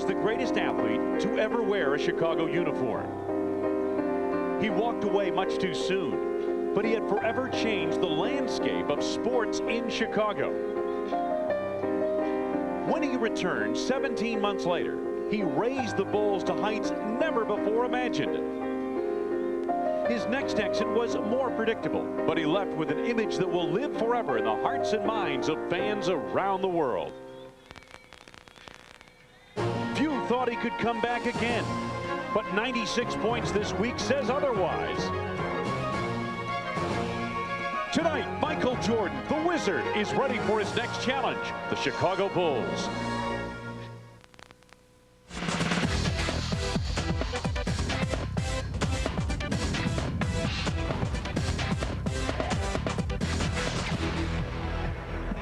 was the greatest athlete to ever wear a Chicago uniform. He walked away much too soon, but he had forever changed the landscape of sports in Chicago. When he returned 17 months later, he raised the Bulls to heights never before imagined. His next exit was more predictable, but he left with an image that will live forever in the hearts and minds of fans around the world. Few thought he could come back again, but 96 points this week says otherwise. Tonight, Michael Jordan, the Wizard, is ready for his next challenge, the Chicago Bulls.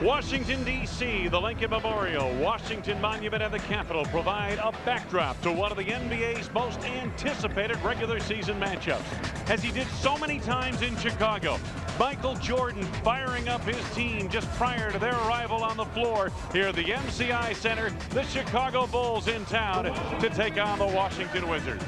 Washington, D.C., the Lincoln Memorial, Washington Monument, and the Capitol provide a backdrop to one of the NBA's most anticipated regular season matchups. As he did so many times in Chicago, Michael Jordan firing up his team just prior to their arrival on the floor here at the MCI Center. The Chicago Bulls in town to take on the Washington Wizards.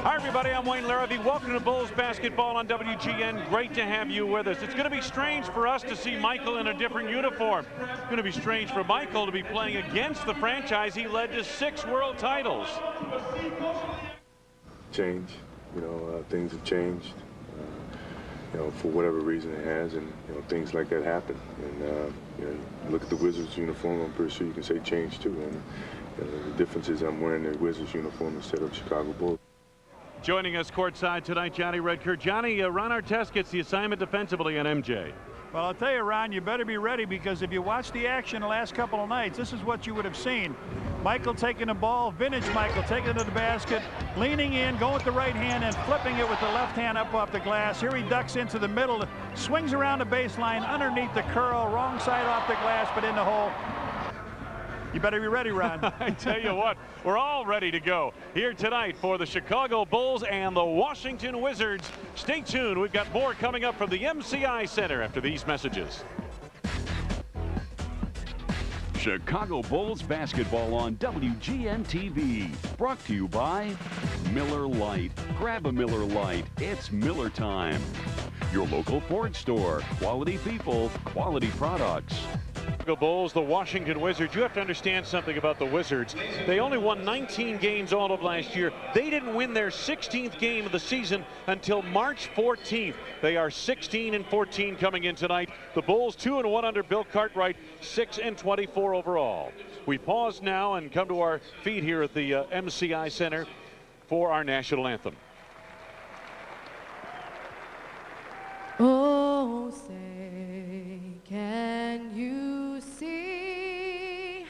Hi, everybody. I'm Wayne Larrabee. Welcome to Bulls basketball on WGN. Great to have you with us. It's going to be strange for us to see Michael in a different uniform. It's going to be strange for Michael to be playing against the franchise he led to 6 world titles. Change. Things have changed. For whatever reason it has, and things like that happen. And you look at the Wizards uniform. I'm pretty sure you can say change too. And the difference is I'm wearing the Wizards uniform instead of Chicago Bulls. Joining us courtside tonight, Johnny Redkirk. Johnny, Ron Artest gets the assignment defensively on MJ. Well, I'll tell you, Ron, you better be ready, because if you watch the action the last couple of nights, this is what you would have seen. Michael taking the ball, vintage Michael taking it to the basket, leaning in, going with the right hand and flipping it with the left hand up off the glass. Here he ducks into the middle, swings around the baseline, underneath the curl, wrong side off the glass, but in the hole. You better be ready, Ron. I tell you what, we're all ready to go here tonight for the Chicago Bulls and the Washington Wizards. Stay tuned. We've got more coming up from the MCI Center after these messages. Chicago Bulls basketball on WGN TV. Brought to you by Miller Lite. Grab a Miller Lite. It's Miller time. Your local Ford store. Quality people, quality products. Bulls, the Washington Wizards. You have to understand something about the Wizards. They only won 19 games all of last year. They didn't win their 16th game of the season until March 14th. They are 16-14 coming in tonight. The Bulls 2-1 under Bill Cartwright, 6-24 overall. We pause now and come to our feet here at the MCI Center for our national anthem. Oh, say, can you see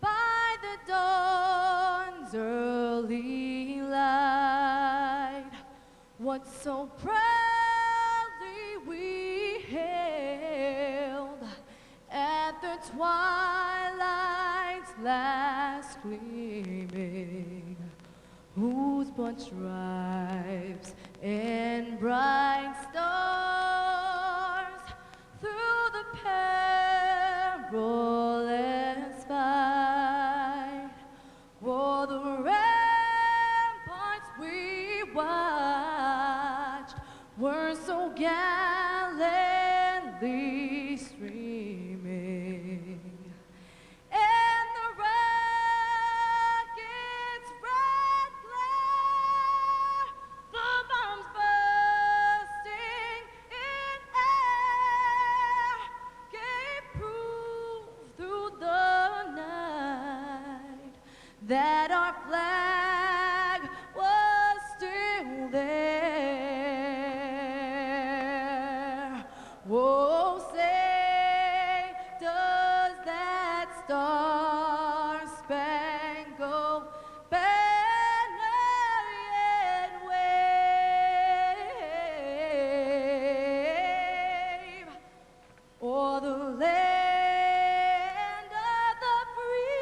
by the dawn's early light what so proudly we hailed at the twilight's last gleaming, whose broad stripes and bright stars through the perilous fight o'er the ramparts we watched were so gallantly streaming, and the rocket's red glare, the bombs bursting in air, gave proof through the night that our flag was still there. Oh, say, does that star-spangled banner yet wave o'er the land of the free?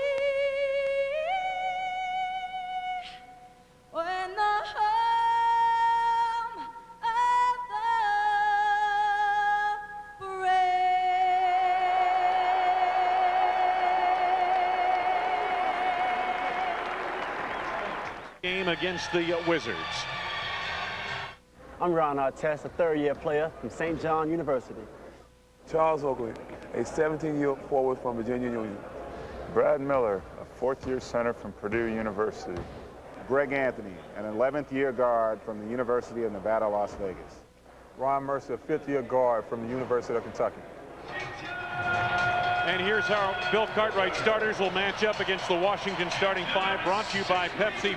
game against the Wizards. I'm Ron Artest, a third-year player from St. John University. Charles Oakley, a 17-year forward from Virginia Union. Brad Miller, a fourth-year center from Purdue University. Greg Anthony, an 11th-year guard from the University of Nevada, Las Vegas. Ron Mercer, 5th-year guard from the University of Kentucky. And here's how Bill Cartwright starters will match up against the Washington starting five, brought to you by Pepsi.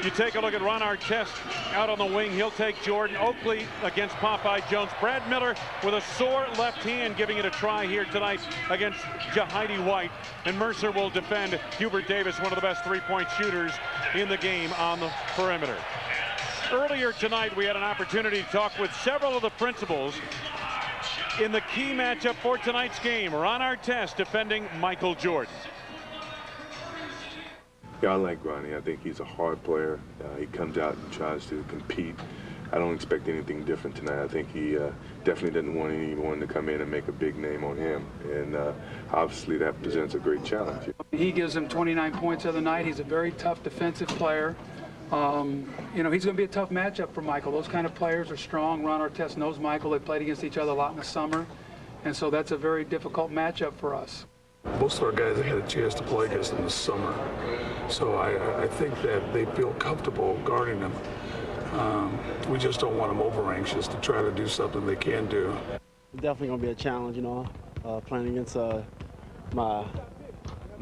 You take a look at Ron Artest out on the wing. He'll take Jordan. Oakley against Popeye Jones. Brad Miller with a sore left hand, giving it a try here tonight against Jahidi White. And Mercer will defend Hubert Davis, one of the best three-point shooters in the game on the perimeter. Earlier tonight, we had an opportunity to talk with several of the principals in the key matchup for tonight's game. Ron Artest defending Michael Jordan. Yeah, I like Ronnie. I think he's a hard player. He comes out and tries to compete. I don't expect anything different tonight. I think he definitely doesn't want anyone to come in and make a big name on him. And obviously that presents a great challenge. He gives them 29 points the other night. He's a very tough defensive player. You know, he's going to be a tough matchup for Michael. Those kind of players are strong. Ron Artest knows Michael. They played against each other a lot in the summer. And so that's a very difficult matchup for us. Most of our guys have had a chance to play against them this summer. So I think that they feel comfortable guarding them. We just don't want them over anxious to try to do something they can do. Definitely going to be a challenge, you know, playing against my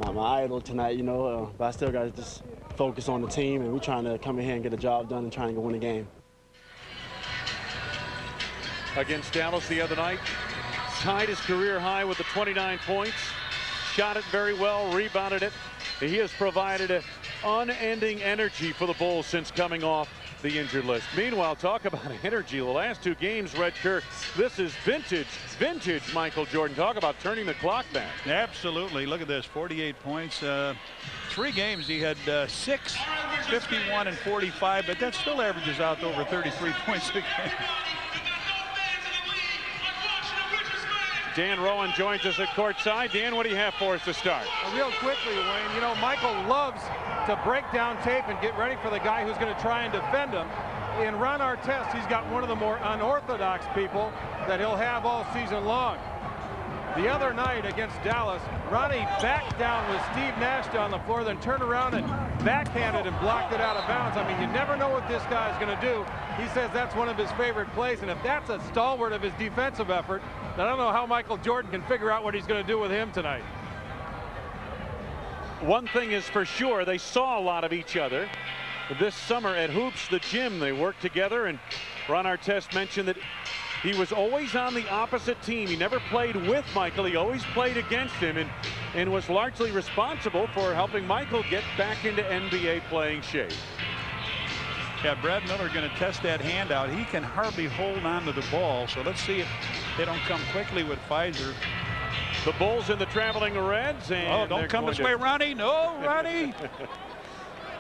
idol tonight, you know. But I still got to just focus on the team, and we're trying to come in here and get a job done and trying to go win the game. Against Dallas the other night, tied his career high with the 29 points. Shot it very well, rebounded it. He has provided unending energy for the Bulls since coming off the injured list. Meanwhile, talk about energy. The last two games, Red Kerr, this is vintage Michael Jordan. Talk about turning the clock back. Absolutely. Look at this, 48 points. 3 games he had 6, 51, and 45, but that still averages out to over 33 points a game. Dan Rowan joins us at courtside. Dan, what do you have for us to start? Real quickly, Wayne, you know, Michael loves to break down tape and get ready for the guy who's going to try and defend him. In Ron Artest, he's got one of the more unorthodox people that he'll have all season long. The other night against Dallas, Ronnie backed down with Steve Nash on the floor, then turned around and backhanded and blocked it out of bounds. I mean, you never know what this guy's going to do. He says that's one of his favorite plays, and if that's a stalwart of his defensive effort, then I don't know how Michael Jordan can figure out what he's going to do with him tonight. One thing is for sure, they saw a lot of each other this summer at Hoops, the gym. They worked together, and Ron Artest mentioned that he was always on the opposite team. He never played with Michael. He always played against him, and was largely responsible for helping Michael get back into NBA playing shape. Yeah, Brad Miller going to test that handout. He can hardly hold on to the ball, so let's see if they don't come quickly with Fizer. The Bulls in the traveling Reds. And don't come this way, Ronnie. No, Ronnie.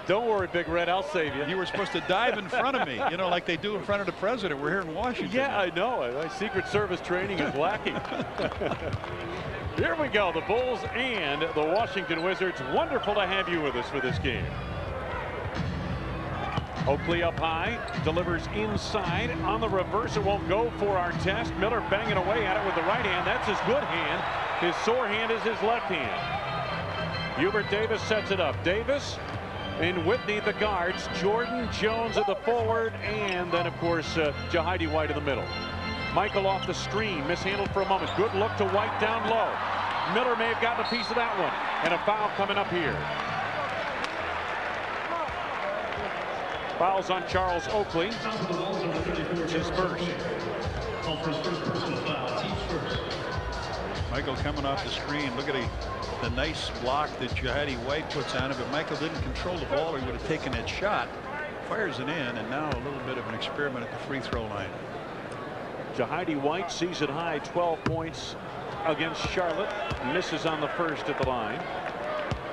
Don't worry, Big Red, I'll save you. You were supposed to dive in front of me, you know, like they do in front of the president. We're here in Washington. Yeah, I know. My Secret Service training is lacking. Here we go, the Bulls and the Washington Wizards. Wonderful to have you with us for this game. Oakley up high, delivers inside. On the reverse, it won't go for Artest. Miller banging away at it with the right hand. That's his good hand. His sore hand is his left hand. Hubert Davis sets it up. Davis and Whitney the guards. Jordan, Jones at the forward, and then, of course, Jahidi White in the middle. Michael off the screen, mishandled for a moment. Good look to White down low. Miller may have gotten a piece of that one, and a foul coming up here. Fouls on Charles Oakley. It's his first. Michael coming off the screen. Look at the nice block that Jahidi White puts on it, but Michael didn't control the ball. He would have taken that shot. Fires it in, and now a little bit of an experiment at the free throw line. Jahidi White, season high 12 points against Charlotte. Misses on the first at the line.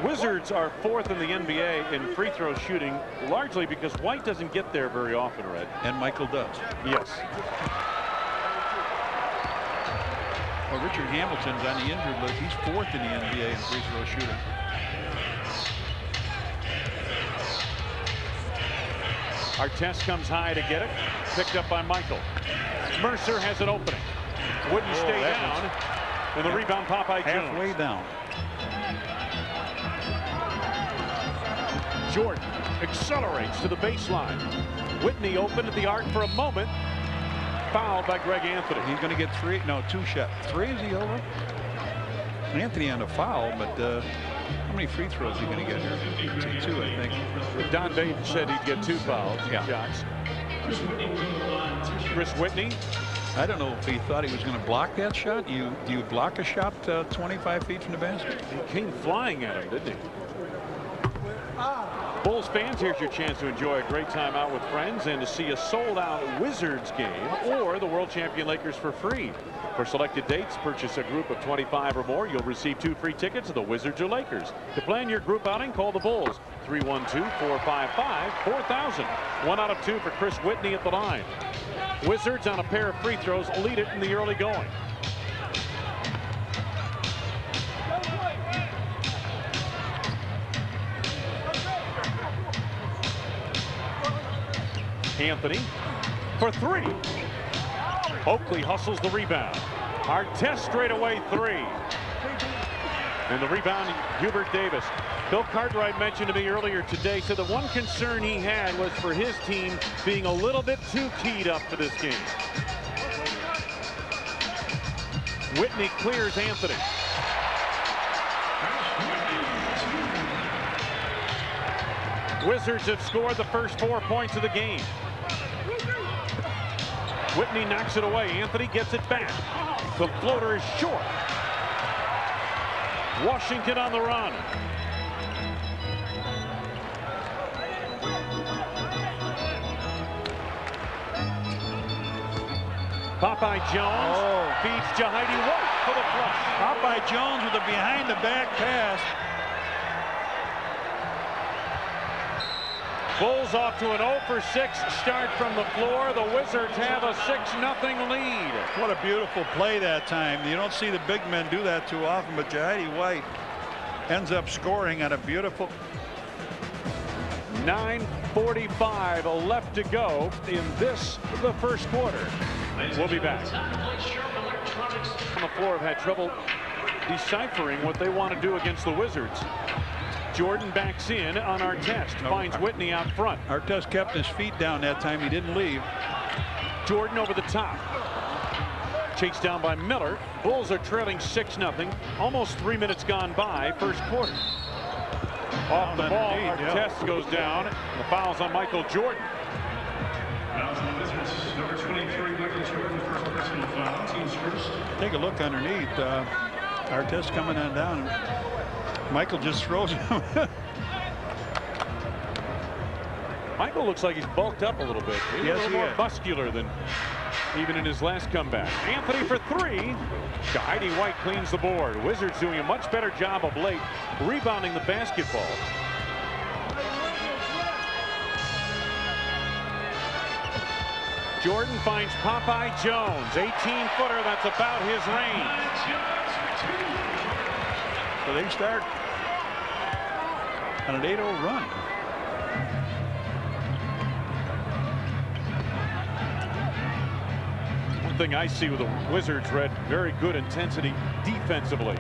Wizards are 4th in the NBA in free throw shooting, largely because White doesn't get there very often, Red. And Michael does. Yes. Well, Richard Hamilton's on the injured list. He's 4th in the NBA in free throw shooting. Artest comes high to get it. Picked up by Michael. Mercer has an opening. Wouldn't stay down. And the rebound, Popeye Jones. Halfway down. Jordan accelerates to the baseline. Whitney open at the arc for a moment. Fouled by Greg Anthony. He's going to get two shots. Three, is he over? Anthony on a foul, but how many free throws is he going to get here? Two, I think. Don Bates said he'd get 2 fouls. Shots. Chris Whitney. I don't know if he thought he was going to block that shot. Do you block a shot 25 feet from the basket? He came flying at him, didn't he? Bulls fans, here's your chance to enjoy a great time out with friends and to see a sold-out Wizards game or the world champion Lakers for free. For selected dates, purchase a group of 25 or more. You'll receive 2 free tickets to the Wizards or Lakers. To plan your group outing, call the Bulls. 312-455-4000. 1 out of 2 for Chris Whitney at the line. Wizards on a pair of free throws lead it in the early going. Anthony for 3. Oakley hustles the rebound. Artest straight away 3. And the rebound, Hubert Davis. Bill Cartwright mentioned to me earlier today, said the one concern he had was for his team being a little bit too keyed up for this game. Whitney clears Anthony. Wizards have scored the first 4 points of the game. Whitney knocks it away. Anthony gets it back. The floater is short. Washington on the run. Popeye Jones feeds Jahidi White for the flush. Popeye Jones with a behind-the-back pass. Bulls off to an 0 for 6 start from the floor. The Wizards have a 6-0 lead. What a beautiful play that time. You don't see the big men do that too often, but Jahidi White ends up scoring on a beautiful. 9:45 left to go in the first quarter. We'll be back. On the floor have had trouble deciphering what they want to do against the Wizards. Jordan backs in on Artest, finds Whitney out front. Artest kept his feet down that time. He didn't leave. Jordan over the top. Chased down by Miller. Bulls are trailing 6-0. Almost 3 minutes gone by first quarter. Off the ball, Artest goes down. The foul's on Michael Jordan. Number 23, Michael Jordan, for a personal foul. Team's first. Take a look underneath. Artest coming on down. Michael just throws him. Michael looks like he's bulked up a little bit. He's a little more muscular than even in his last comeback. Anthony for 3. Jahidi White cleans the board. Wizards doing a much better job of late rebounding the basketball. Jordan finds Popeye Jones, 18-footer. That's about his range. So they start on an 8-0 run. One thing I see with the Wizards, Red, very good intensity defensively.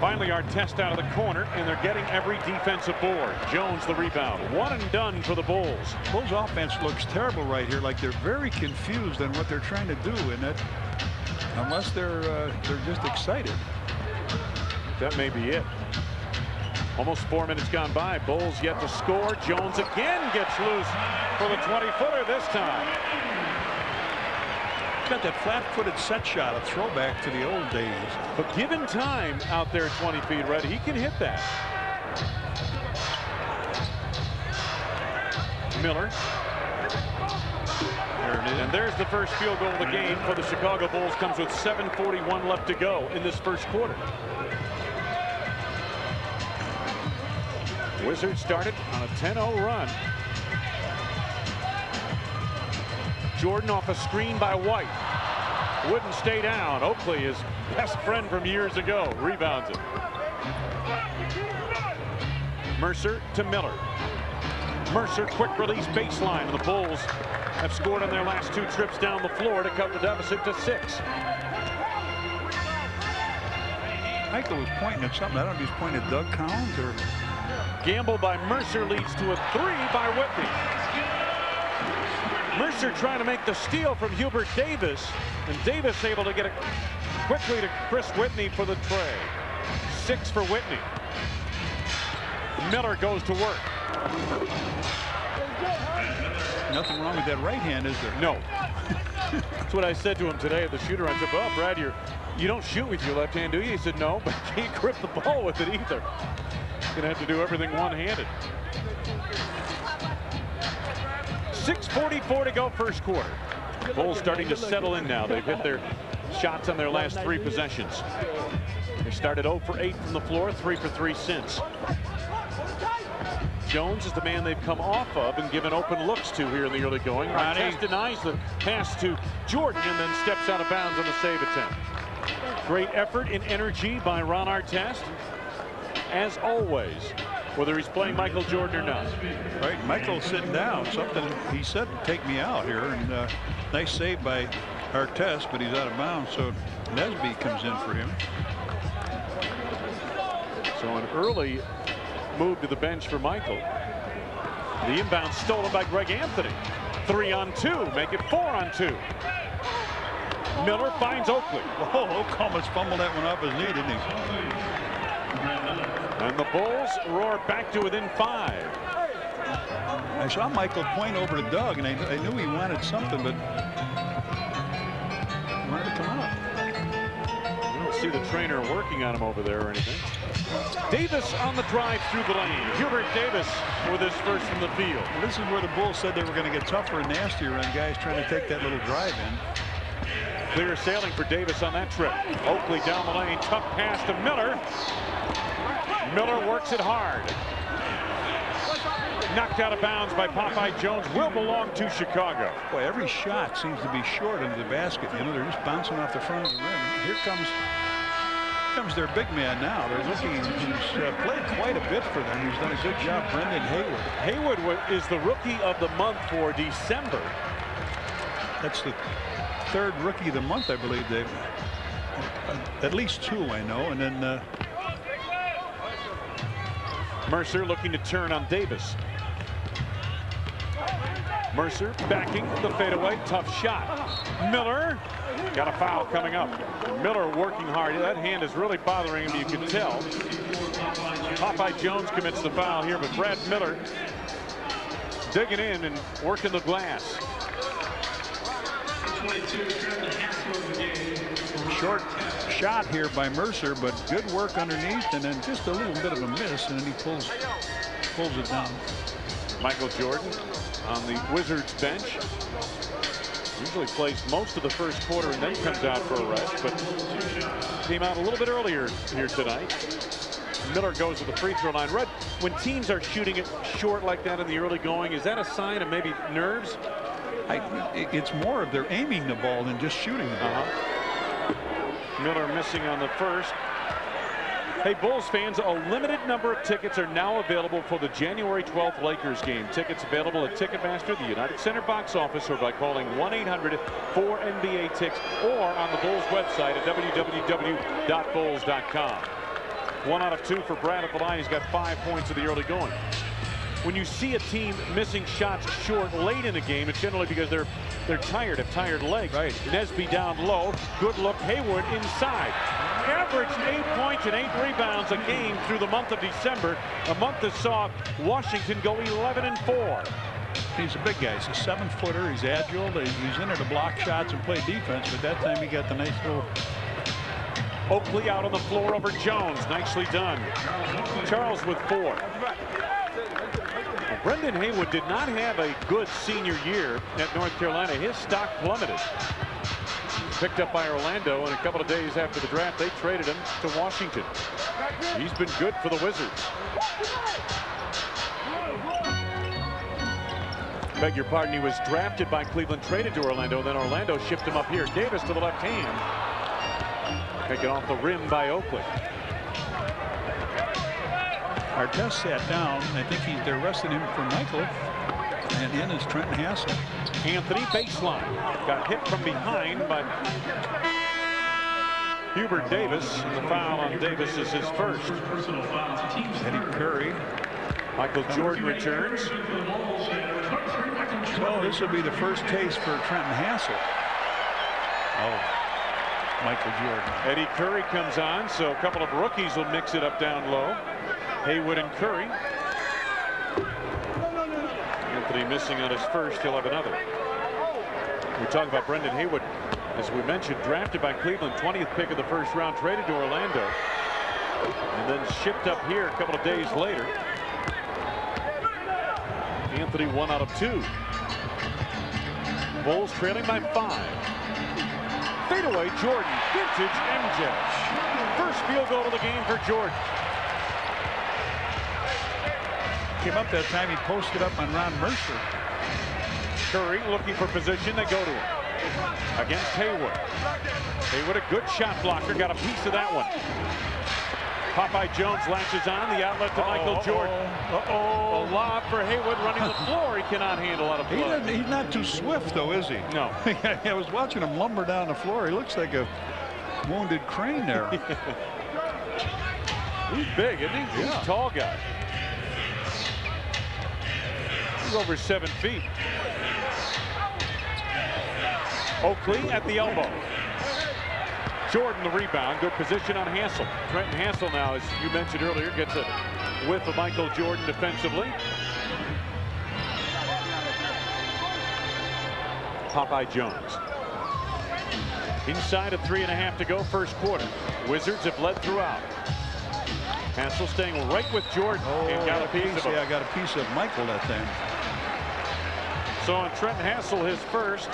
Finally, Artest out of the corner, and they're getting every defensive board. Jones the rebound. 1 and done for the Bulls. Bulls offense looks terrible right here. Like they're very confused on what they're trying to do, and that unless they're just excited. That may be it. Almost 4 minutes gone by. Bulls yet to score. Jones again gets loose for the 20-footer this time. Got that flat-footed set shot, a throwback to the old days. But given time out there 20 feet, Red, he can hit that. Miller. There it is. And there's the first field goal of the game for the Chicago Bulls. Comes with 7:41 left to go in this first quarter. Wizards started on a 10-0 run. Jordan off a screen by White. Wouldn't stay down. Oakley, his best friend from years ago, rebounds it. Mercer to Miller. Mercer, quick release baseline, and the Bulls have scored on their last 2 trips down the floor to cut the deficit to 6. Michael was pointing at something. I don't know if he's pointing at Doug Collins or... Gamble by Mercer leads to a 3 by Whitney. Mercer trying to make the steal from Hubert Davis, and Davis able to get it quickly to Chris Whitney for the tray. 6 for Whitney. Miller goes to work. Nothing wrong with that right hand, is there? No. That's what I said to him today at the shooter. I said, well, Brad, you don't shoot with your left hand, do you? He said, no, but you can't grip the ball with it either. You're gonna have to do everything one-handed. 6:44 to go first quarter. Bulls starting to settle in now. They've hit their shots on their last 3 possessions. They started 0 for 8 from the floor, 3 for 3 since. Jones is the man they've come off of and given open looks to here in the early going. Artest denies the pass to Jordan and then steps out of bounds on the save attempt. Great effort and energy by Ron Artest, as always, whether he's playing Michael Jordan or not. Right, Michael's sitting down. Something he said, take me out here, and nice save by Artest, but he's out of bounds, so Nesby comes in for him. So an early move to the bench for Michael. The inbound stolen by Greg Anthony. 3 on 2, make it 4 on 2. Miller finds Oakley. Whoa, Oak almost fumbled that one off his knee, didn't he? And the Bulls roar back to within 5. I saw Michael point over to Doug, and I knew he wanted something, but he wanted to come out. You don't see the trainer working on him over there or anything. Davis on the drive through the lane. Hubert Davis with his first from the field. Well, this is where the Bulls said they were going to get tougher and nastier on guys trying to take that little drive in. Clear sailing for Davis on that trip. Oakley down the lane, tough pass to Miller. Miller works it hard. Knocked out of bounds by Popeye Jones. Will belong to Chicago. Boy, every shot seems to be short into the basket. You know, they're just bouncing off the front of the rim. Here comes their big man now. They're looking, he's played quite a bit for them. He's done a good job, Brendan Haywood. Haywood is the rookie of the month for December. That's the 3rd rookie of the month, I believe. They've at least 2, I know, and then Mercer looking to turn on Davis. Mercer backing the fadeaway, tough shot. Miller got a foul coming up. Miller working hard. That hand is really bothering him, you can tell. Popeye Jones commits the foul here, but Brad Miller digging in and working the glass. Short shot here by Mercer, but good work underneath, and then just a little bit of a miss, and then he pulls it down. Michael Jordan on the Wizards bench. Usually plays most of the first quarter and then comes out for a rest, but came out a little bit earlier here tonight. Miller goes to the free throw line. Red, when teams are shooting it short like that in the early going, is that a sign of maybe nerves? It's more of they're aiming the ball than just shooting the ball. Miller missing on the first. Hey, Bulls fans, a limited number of tickets are now available for the January 12th Lakers game. Tickets available at Ticketmaster, the United Center box office, or by calling 1-800-4NBA-TICKS, or on the Bulls website at www.bulls.com. 1 out of 2 for Brad at the line. He's got 5 points in the early going. When you see a team missing shots short late in a game, it's generally because they're tired, have tired legs. Right. Nesby down low. Good look. Haywood inside. Averaged 8 points and 8 rebounds a game through the month of December. A month that saw Washington go 11-4. He's a big guy. He's a 7-footer. He's agile. He's in there to block shots and play defense, but that time he got the nice little... Oakley out on the floor over Jones. Nicely done. Charles with 4. Brendan Haywood did not have a good senior year at North Carolina. His stock plummeted. Picked up by Orlando, and a couple of days after the draft, they traded him to Washington. He's been good for the Wizards. Beg your pardon, he was drafted by Cleveland, traded to Orlando, then Orlando shipped him up here. Davis to the left hand. Taken off the rim by Oakley. Artest sat down. I think they're resting him for Michael. And in is Trenton Hassel. Anthony baseline. Got hit from behind by Hubert Davis. The foul on Davis is his first. Eddie Curry. Michael Jordan returns. So this will be the first taste for Trenton Hassel. Oh, Michael Jordan. Eddie Curry comes on, so a couple of rookies will mix it up down low. Haywood and Curry. Anthony missing on his first. He'll have another. We talk about Brendan Haywood, as we mentioned, drafted by Cleveland, 20th pick of the first round, traded to Orlando, and then shipped up here a couple of days later. Anthony 1 out of 2. Bulls trailing by 5. Fadeaway Jordan, vintage MJ. First field goal of the game for Jordan. Came up that time, he posted up on Ron Mercer. Curry looking for position, they go to him. Against Haywood. Haywood, a good shot blocker, got a piece of that one. Popeye Jones latches on, the outlet to Michael Jordan. A lob for Haywood running the floor. He cannot handle out of play. He's not too swift, though, is he? No. I was watching him lumber down the floor. He looks like a wounded crane there. He's big, isn't he? He's a tall guy. He's over 7 feet. Oakley at the elbow. Jordan the rebound. Good position on Hassel. Trenton Hassel now, as you mentioned earlier, gets a whiff of Michael Jordan defensively. Popeye Jones. Inside of 3.5 to go, first quarter. Wizards have led throughout. Hassel staying right with Jordan and got a piece of him. Yeah, I got a piece of Michael that time. So on Trenton Hassel, his first.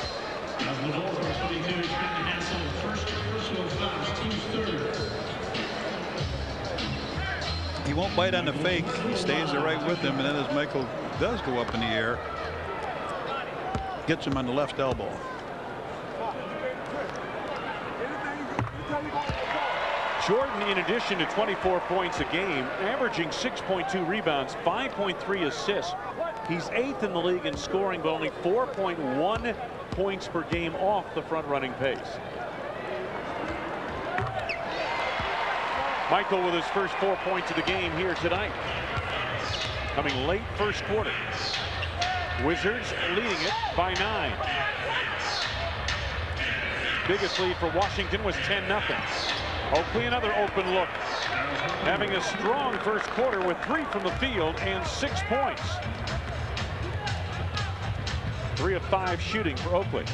He won't bite on the fake. He stays there right with him, and then as Michael does go up in the air, gets him on the left elbow. Jordan, in addition to 24 points a game, averaging 6.2 rebounds, 5.3 assists. He's 8th in the league in scoring, but only 4.1 points per game off the front-running pace. Michael with his first 4 points of the game here tonight. Coming late first quarter. Wizards leading it by 9. Biggest lead for Washington was 10-0. Oakley another open look. Having a strong first quarter with 3 from the field and 6 points. 3 of 5 shooting for Oakley.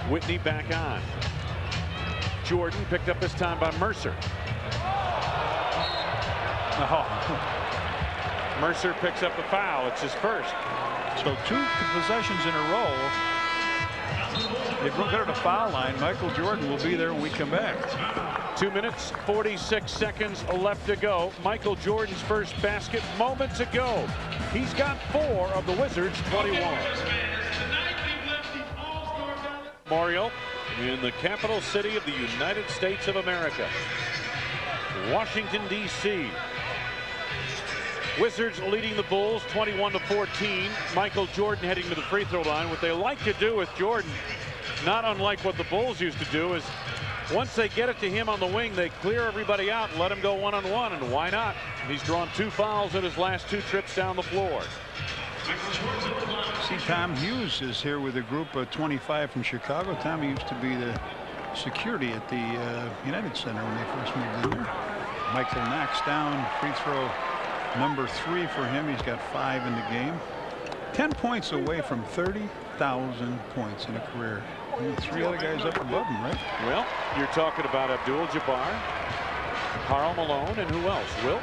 Whitney back on. Jordan picked up this time by Mercer. Mercer picks up the foul. It's his first. So 2 possessions in a row. They go to the foul line. Michael Jordan will be there when we come back. 2 minutes, 46 seconds left to go. Michael Jordan's first basket moments ago. He's got 4 of the Wizards' 21. Memorial in the capital city of the United States of America, Washington, D.C. Wizards leading the Bulls 21-14. Michael Jordan heading to the free throw line. What they like to do with Jordan, not unlike what the Bulls used to do, is once they get it to him on the wing, they clear everybody out and let him go one-on-one, and why not? He's drawn 2 fouls in his last 2 trips down the floor. See, Tom Hughes is here with a group of 25 from Chicago. Tommy used to be the security at the United Center when they first moved in there. Michael knocks down free throw number 3 for him. He's got 5 in the game. 10 points away from 30,000 points in a career. And 3 other guys up above him, right? Well, you're talking about Abdul-Jabbar, Karl Malone, and who else? Wilt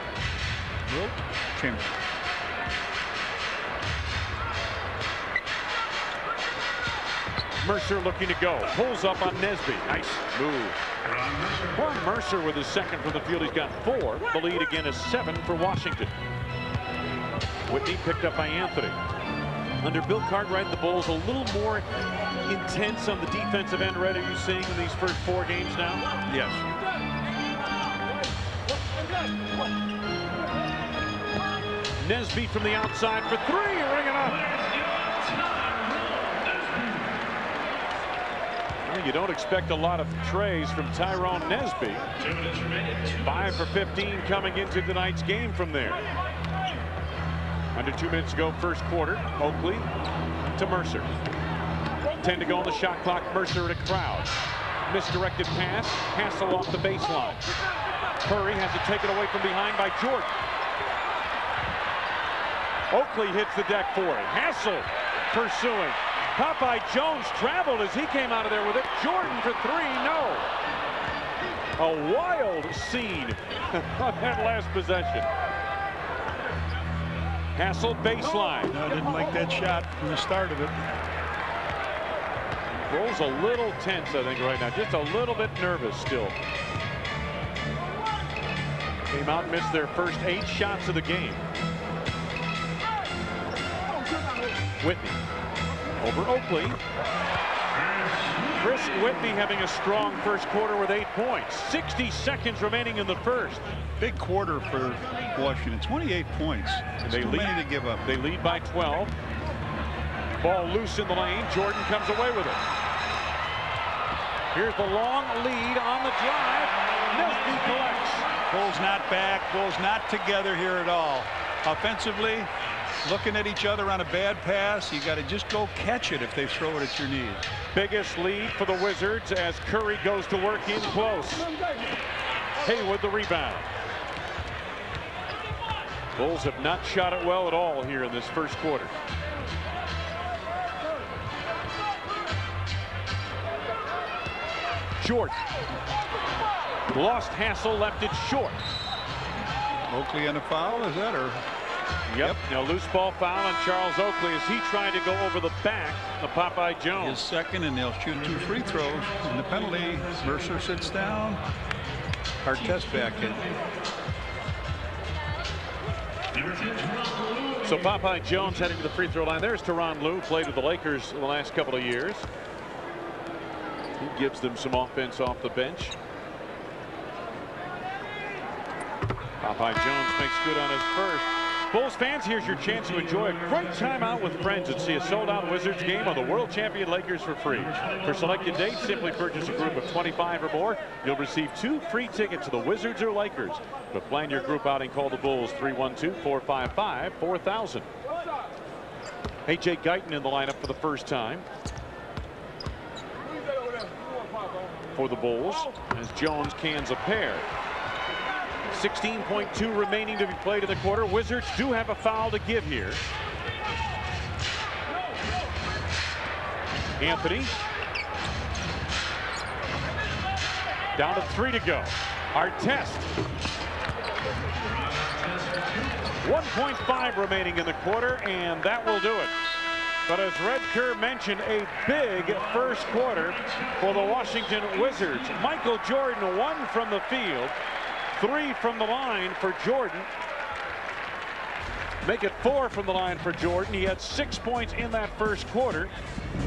Chamberlain. Mercer looking to go. Pulls up on Nesby. Nice move. Ron Mercer with his second from the field. He's got 4. The lead again is 7 for Washington. Whitney picked up by Anthony. Under Bill Cartwright, the Bulls a little more intense on the defensive end. Right, are you seeing in these first 4 games now? Yes. Nesby from the outside for three, ringing up. Well, you don't expect a lot of trays from Tyrone Nesby. 5 for 15 coming into tonight's game from there. Under 2 minutes to go, first quarter. Oakley to Mercer. 10 to go on the shot clock. Mercer at a crowd. Misdirected pass. Hassel off the baseline. Curry has it taken away from behind by Jordan. Oakley hits the deck for it. Hassel pursuing. Popeye Jones traveled as he came out of there with it. Jordan for three. No. A wild scene on that last possession. Hassel baseline. No, I didn't like that shot from the start of it. Bull's a little tense, I think, right now. Just a little bit nervous still. Came out and missed their first 8 shots of the game. Whitney over Oakley. Chris Whitney having a strong first quarter with 8 points. 60 seconds remaining in the first. Big quarter for Washington. 28 points. They lead to give up. They lead by 12. Ball loose in the lane. Jordan comes away with it. Here's the long lead on the drive. Nesby collects. Bulls not back. Bulls not together here at all. Offensively, looking at each other on a bad pass. You got to just go catch it if they throw it at your knees. Biggest lead for the Wizards as Curry goes to work in close. Haywood the rebound. Bulls have not shot it well at all here in this first quarter. Jordan. Lost Hassel, left it short. Oakley on a foul, is that or? Yep. Now loose ball foul on Charles Oakley as he tried to go over the back of Popeye Jones. His second, and they'll shoot 2 free throws. And the penalty, Mercer sits down. Artest back in. So Popeye Jones heading to the free throw line. There's Tyronn Lue, played with the Lakers in the last couple of years. He gives them some offense off the bench. Popeye Jones makes good on his first. Bulls fans, here's your chance to enjoy a great time out with friends and see a sold-out Wizards game on the world champion Lakers for free. For selected dates, simply purchase a group of 25 or more. You'll receive 2 free tickets to the Wizards or Lakers. But plan your group outing. Call the Bulls 312-455-4000. A.J. Guyton in the lineup for the first time for the Bulls as Jones cans a pair. 16.2 remaining to be played in the quarter. Wizards do have a foul to give here. Anthony. Down to 3 to go. Artest. 1.5 remaining in the quarter, and that will do it. But as Red Kerr mentioned, a big first quarter for the Washington Wizards. Michael Jordan, 1 from the field. 3 from the line for Jordan. Make it 4 from the line for Jordan. He had 6 points in that first quarter.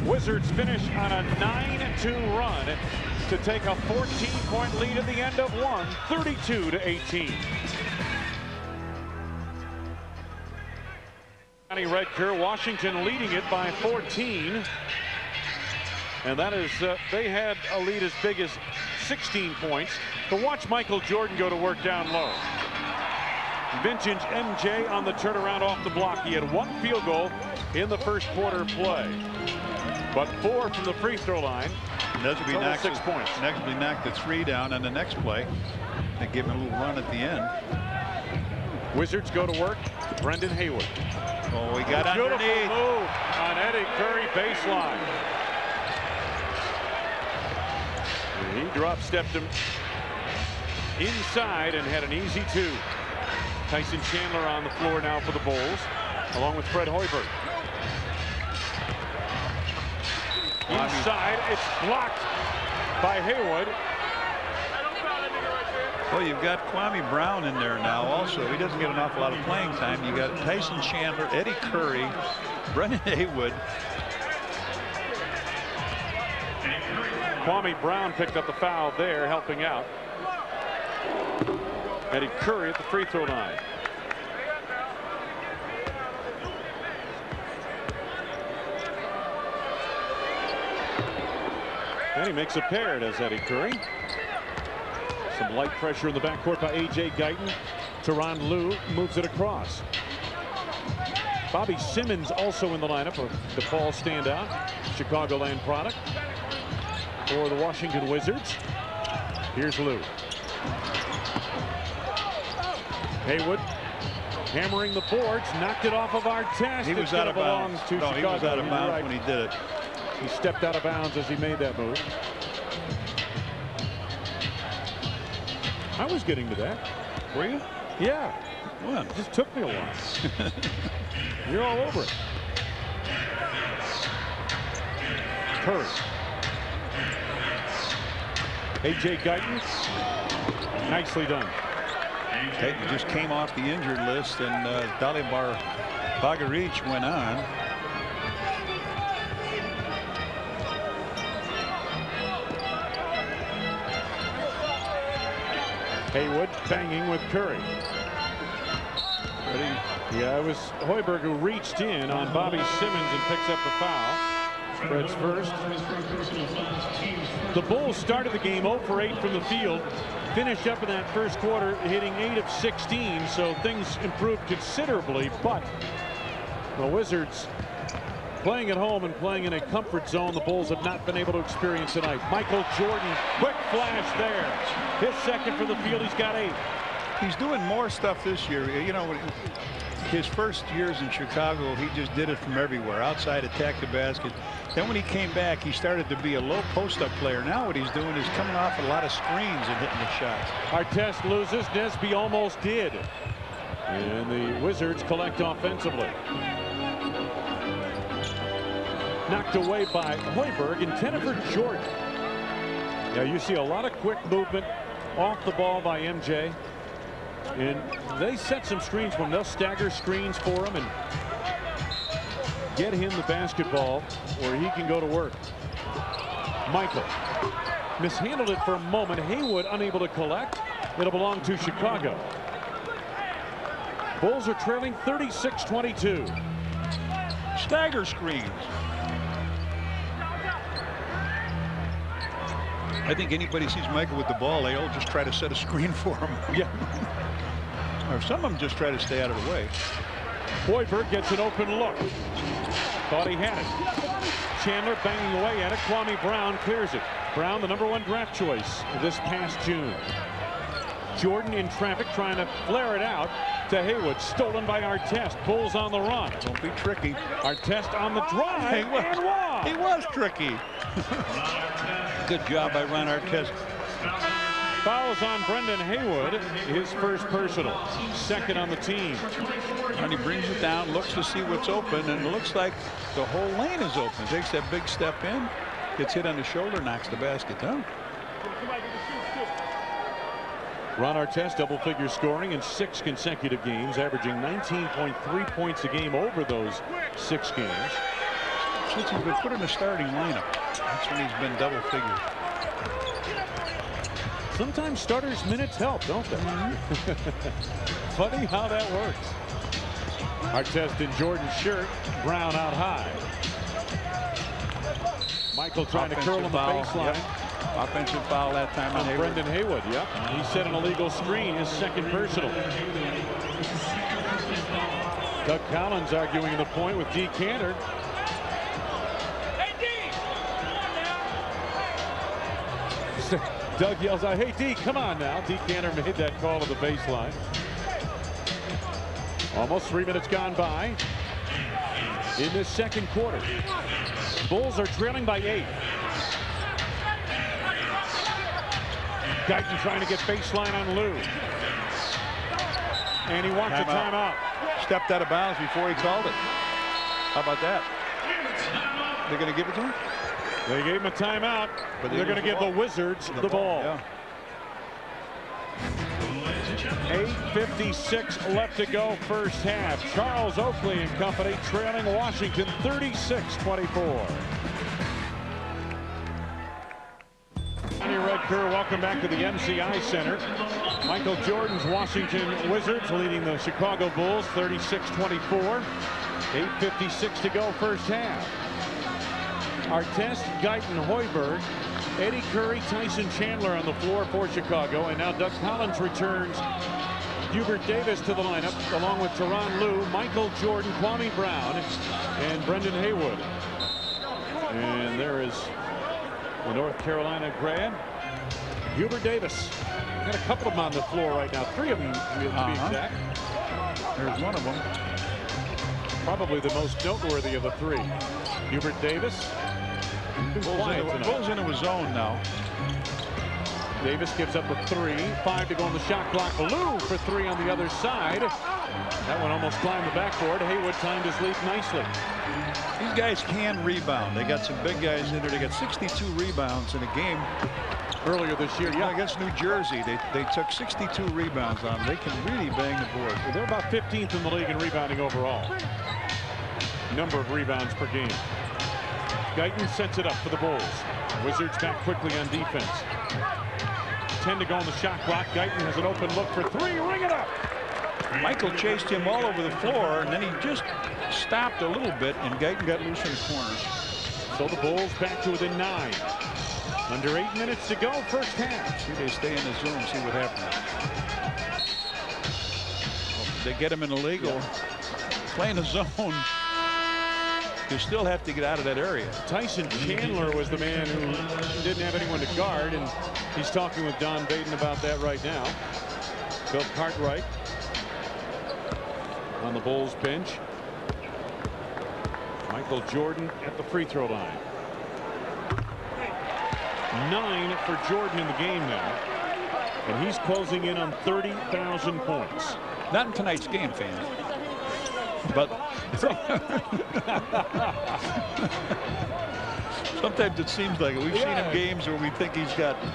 Wizards finish on a 9-2 run to take a 14-point lead at the end of one, 32-18. Red Kerr, Washington leading it by 14. And that is, they had a lead as big as 16 points. To watch Michael Jordan go to work down low. Vintage MJ on the turnaround off the block. He had 1 field goal in the first quarter play, but 4 from the free throw line. Nesby knocked 6 points. Nesby knocked the 3 down on the next play. They give him a little run at the end. Wizards go to work. Brendan Haywood. Oh, he got beautiful underneath. Move on Eddie Curry baseline. He drop stepped him inside and had an easy 2. Tyson Chandler on the floor now for the Bulls, along with Fred Hoiberg. Inside, it's blocked by Haywood. Well, you've got Kwame Brown in there now also. He doesn't get an awful lot of playing time. You got Tyson Chandler, Eddie Curry, Brendan Haywood. Kwame Brown picked up the foul there, helping out. Eddie Curry at the free throw line. he makes a pair, does Eddie Curry. Some light pressure in the backcourt by A.J. Guyton. Tyronn Lue moves it across. Bobby Simmons also in the lineup, a DePaul standout, Chicagoland product for the Washington Wizards. Here's Lue. Haywood hammering the boards, knocked it off of Artest. He was out of bounds. He was out of bounds when he did it. He stepped out of bounds as he made that move. I was getting to that. Were you? Yeah. Well, it just took me a while. You're all over it. Curry. A.J. Guyton. Nicely done. Guyton just came off the injured list, and Dalibor Bagaric went on. Haywood banging with Curry. Ready? Yeah, it was Hoiberg who reached in on Bobby Simmons and picks up the foul. Spreads first. The Bulls started the game 0 for 8 from the field. Finished up in that first quarter hitting 8 of 16, so things improved considerably, but the Wizards playing at home and playing in a comfort zone the Bulls have not been able to experience tonight. Michael Jordan, quick flash there. His second for the field. He's got 8. He's doing more stuff this year. You know, his first years in Chicago, he just did it from everywhere. Outside, attack the basket. Then when he came back, he started to be a low post-up player. Now what he's doing is coming off a lot of screens and hitting the shots. Artest loses. Nesby almost did. And the Wizards collect offensively. Knocked away by Hoiberg, intended for Jordan. Yeah, you see a lot of quick movement off the ball by MJ. And they set some screens for him. They'll stagger screens for him and get him the basketball where he can go to work. Michael mishandled it for a moment. Haywood unable to collect. It'll belong to Chicago. Bulls are trailing 36-22. Stagger screens. I think anybody sees Michael with the ball, they all just try to set a screen for him. Yeah. Or some of them just try to stay out of the way. Hoiberg gets an open look. Thought he had it. Chandler banging away at it. Kwame Brown clears it. Brown, the #1 draft choice this past June. Jordan in traffic trying to flare it out to Haywood. Stolen by Artest. Bulls on the run. Don't be tricky. Artest on the drive. And one. He was tricky. Good job by Ron Artest. Fouls on Brendan Haywood, his first personal, second on the team. And he brings it down, looks to see what's open, and it looks like the whole lane is open. Takes that big step in, gets hit on the shoulder, knocks the basket down. Ron Artest double-figure scoring in 6 consecutive games, averaging 19.3 points a game over those 6 games. Since he's been put in the starting lineup, that's when he's been double-figure. Sometimes starters' minutes help, don't they? Funny how that works. Artest in Jordan's shirt, Brown out high. Michael trying to curl on the baseline. Yep. Offensive foul that time on Brendan Haywood. Yep. He set an illegal screen, his second personal. Doug Collins arguing the point with D. Cantor. Doug yells out, "Hey, D, come on now." D. Cantor made that call to the baseline. Almost 3 minutes gone by in this second quarter. Bulls are trailing by 8. Guyton trying to get baseline on Lue. And he wants a timeout. Stepped out of bounds before he called it. How about that? They're going to give it to him? They gave him a timeout, but they're going to give the Wizards the ball. Yeah. 8:56 left to go first half. Charles Oakley and company trailing Washington 36-24. Red Kerr, welcome back to the MCI Center. Michael Jordan's Washington Wizards leading the Chicago Bulls 36-24. 8:56 to go first half. Artest, Guyton, Hoiberg Eddie Curry, Tyson Chandler on the floor for Chicago, and now Doug Collins returns Hubert Davis to the lineup, along with Tyronn Lue, Michael Jordan, Kwame Brown, and Brendan Haywood. And there is the North Carolina grad, Hubert Davis. Got a couple of them on the floor right now, 3 of them to be exact. There's one of them. Probably the most noteworthy of the 3. Hubert Davis. Goes into his zone now. Davis gives up a 3. 5 to go on the shot clock. Lue for 3 on the other side. That one almost climbed the backboard. Haywood timed his leap nicely. These guys can rebound. They got some big guys in there. They got 62 rebounds in a game earlier this year. Yeah, against New Jersey, they took 62 rebounds on them. They can really bang the board. Well, they're about 15th in the league in rebounding overall. Number of rebounds per game. Guyton sets it up for the Bulls. Wizards back quickly on defense. 10 to go on the shot clock. Guyton has an open look for 3. Ring it up. Michael chased him all over the floor, and then he just stopped a little bit, and Guyton got loose in the corner. So the Bulls back to within 9. Under 8 minutes to go, first half. See, they stay in the zone, see what happens. Well, they get him in illegal. Playing the zone. You still have to get out of that area. Tyson Chandler was the man who didn't have anyone to guard, and he's talking with Don Baden about that right now. Bill Cartwright on the Bulls bench. Michael Jordan at the free throw line. 9 for Jordan in the game now, and he's closing in on 30,000 points. Not in tonight's game, fans. But sometimes it seems like it. We've seen him games where we think he's got a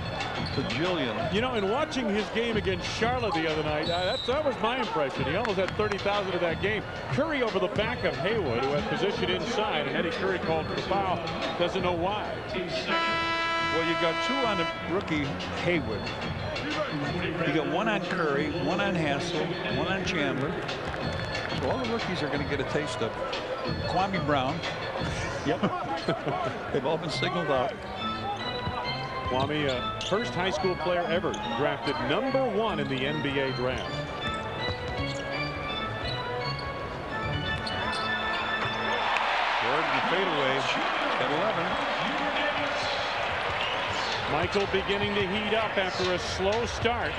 bajillion. You know, in watching his game against Charlotte the other night, that was my impression. He almost had 30,000 of that game. Curry over the back of Haywood, who had position inside, and Eddie Curry called for the foul. Doesn't know why. Well, you got 2 on the rookie Haywood. You got 1 on Curry, 1 on Hassel, 1 on Chandler. So all the rookies are going to get a taste of Kwame Brown. Yep. They've all been signaled out. Kwame, first high school player ever drafted #1 in the NBA draft. Jordan, fadeaway at 11. Michael beginning to heat up after a slow start.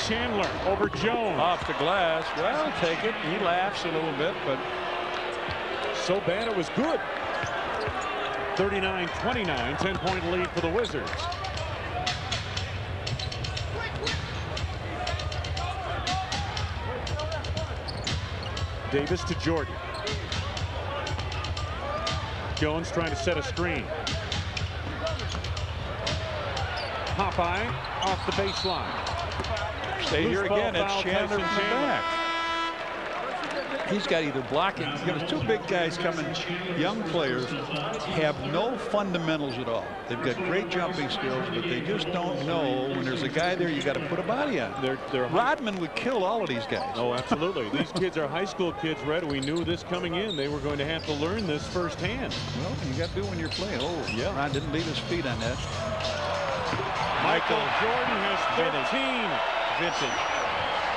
Chandler over Jones. Off the glass. Well, take it. He laughs a little bit, but so bad it was good. 39-29, 10-point lead for the Wizards. Davis to Jordan. Jones trying to set a screen. Popeye off the baseline. Stay here again. It's Chandler from the back. He's got either blocking. There's 2 big guys coming. Young players have no fundamentals at all. They've got great jumping skills, but they just don't know when there's a guy there, you got to put a body on. Rodman would kill all of these guys. Oh, absolutely. These kids are high school kids, Red. We knew this coming in. They were going to have to learn this firsthand. Well, you got to do when you're playing. Oh, yeah. Ron didn't leave his feet on that. Michael Jordan has 13. Vintage.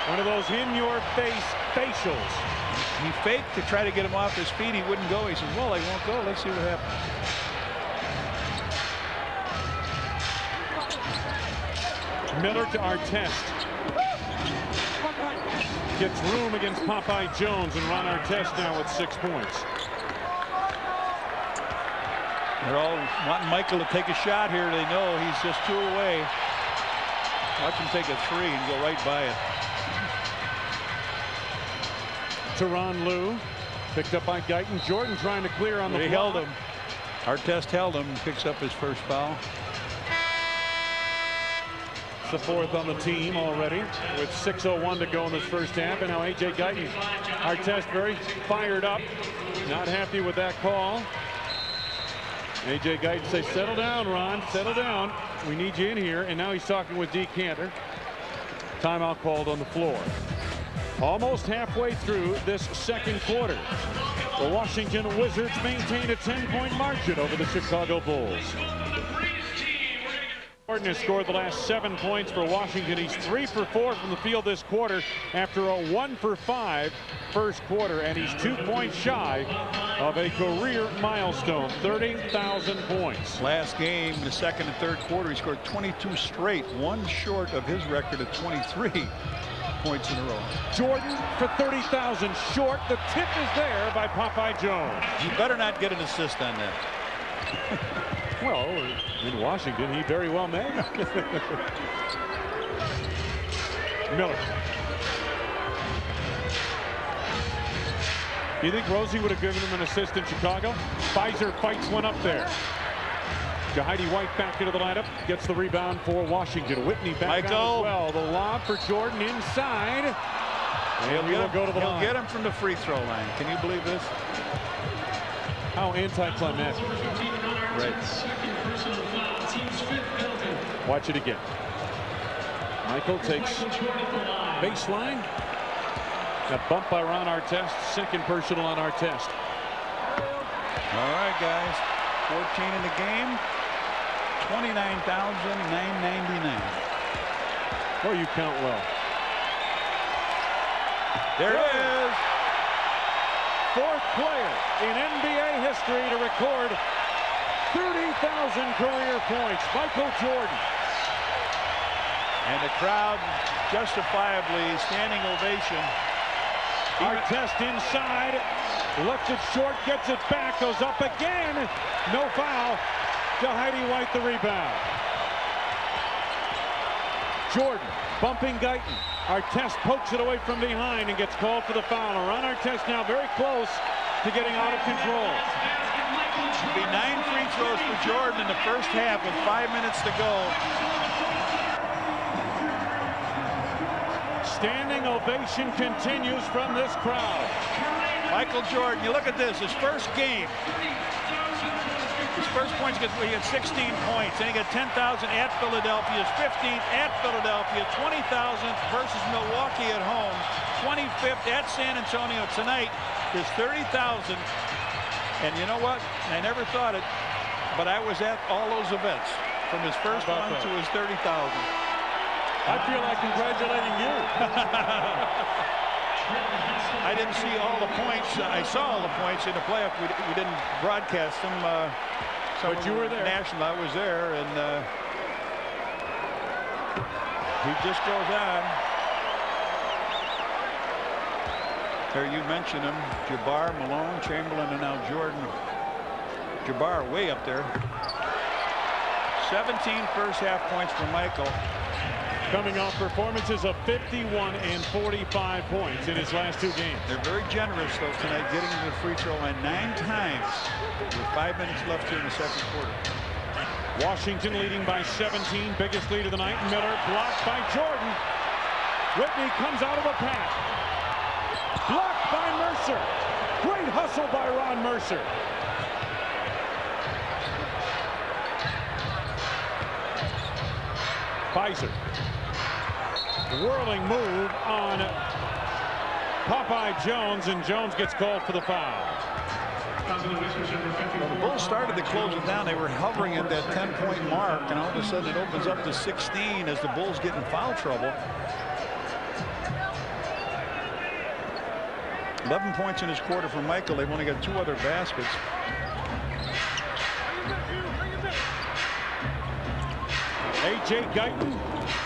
One of those in-your-face facials. He faked to try to get him off his feet. He wouldn't go. He says, well, they won't go. Let's see what happens. Miller to Artest. Gets room against Popeye Jones, and Ron Artest now with 6 points. They're all wanting Michael to take a shot here. They know he's just 2 away. Watch him take a 3 and go right by it. Tyronn Lue picked up by Guyton. Jordan trying to clear on the block. He held him. Artest held him. Picks up his first foul. It's the 4th on the team already with 6:01 to go in this first half. And now A.J. Guyton. Artest very fired up. Not happy with that call. A.J. Guyton says, settle down, Ron. Settle down. We need you in here. And now he's talking with D. Cantor. Timeout called on the floor. Almost halfway through this second quarter. The Washington Wizards maintain a 10-point margin over the Chicago Bulls. Jordan has scored the last 7 points for Washington. He's 3 for 4 from the field this quarter after a 1 for 5 first quarter, and he's 2 points shy of a career milestone, 30,000 points. Last game, the second and third quarter, he scored 22 straight, 1 short of his record of 23 points in a row. Jordan for 30,000 short. The tip is there by Popeye Jones. You better not get an assist on that. Well, in Washington, he very well may. Miller. You think Rosie would have given him an assist in Chicago? Fizer fights one up there. Jahidi White back into the lineup, gets the rebound for Washington. Whitney back down as well. The lob for Jordan inside. And he'll go to the line. He'll get him from the free throw line. Can you believe this? How anticlimactic. Right. Watch it again. Michael takes baseline. A bump by Ron Artest. Second personal on Artest. All right, guys. 14 in the game. 29,999. Oh, you count well. There it is. Fourth player in NBA history to record 30,000 career points. Michael Jordan. And the crowd justifiably standing ovation. Artest inside. Left it short, gets it back, goes up again. No foul. Jahidi White the rebound. Jordan bumping Guyton. Artest pokes it away from behind and gets called for the foul. Ron Artest now very close to getting out of control. Should be 9 free throws for Jordan in the first half with 5 minutes to go. Standing ovation continues from this crowd. Michael Jordan, you look at this, his first game. His first points, he had 16 points. Then he got 10,000 at Philadelphia, his 15th at Philadelphia, 20,000th versus Milwaukee at home, 25th at San Antonio. Tonight, his 30,000. And you know what? I never thought it, but I was at all those events, from his first one to his 30,000. I feel like congratulating you. I didn't see all the points. I saw all the points in the playoff. We didn't broadcast them. But you were there. National, I was there, and he just goes on. There you mentioned him. Jabbar, Malone, Chamberlain, and now Jordan. Jabbar way up there. 17 first half points for Michael. Coming off performances of 51 and 45 points in his last 2 games. They're very generous, though, tonight, getting to the free throw line 9 times with 5 minutes left here in the second quarter. Washington leading by 17, biggest lead of the night. Miller blocked by Jordan. Whitney comes out of the pack. Blocked by Mercer. Great hustle by Ron Mercer. Fizer. Whirling move on Popeye Jones, and Jones gets called for the foul. Well, the Bulls started to close it down. They were hovering at that 10-point mark, and all of a sudden it opens up to 16 as the Bulls get in foul trouble. 11 points in his quarter for Michael. They've only got 2 other baskets. A.J. Guyton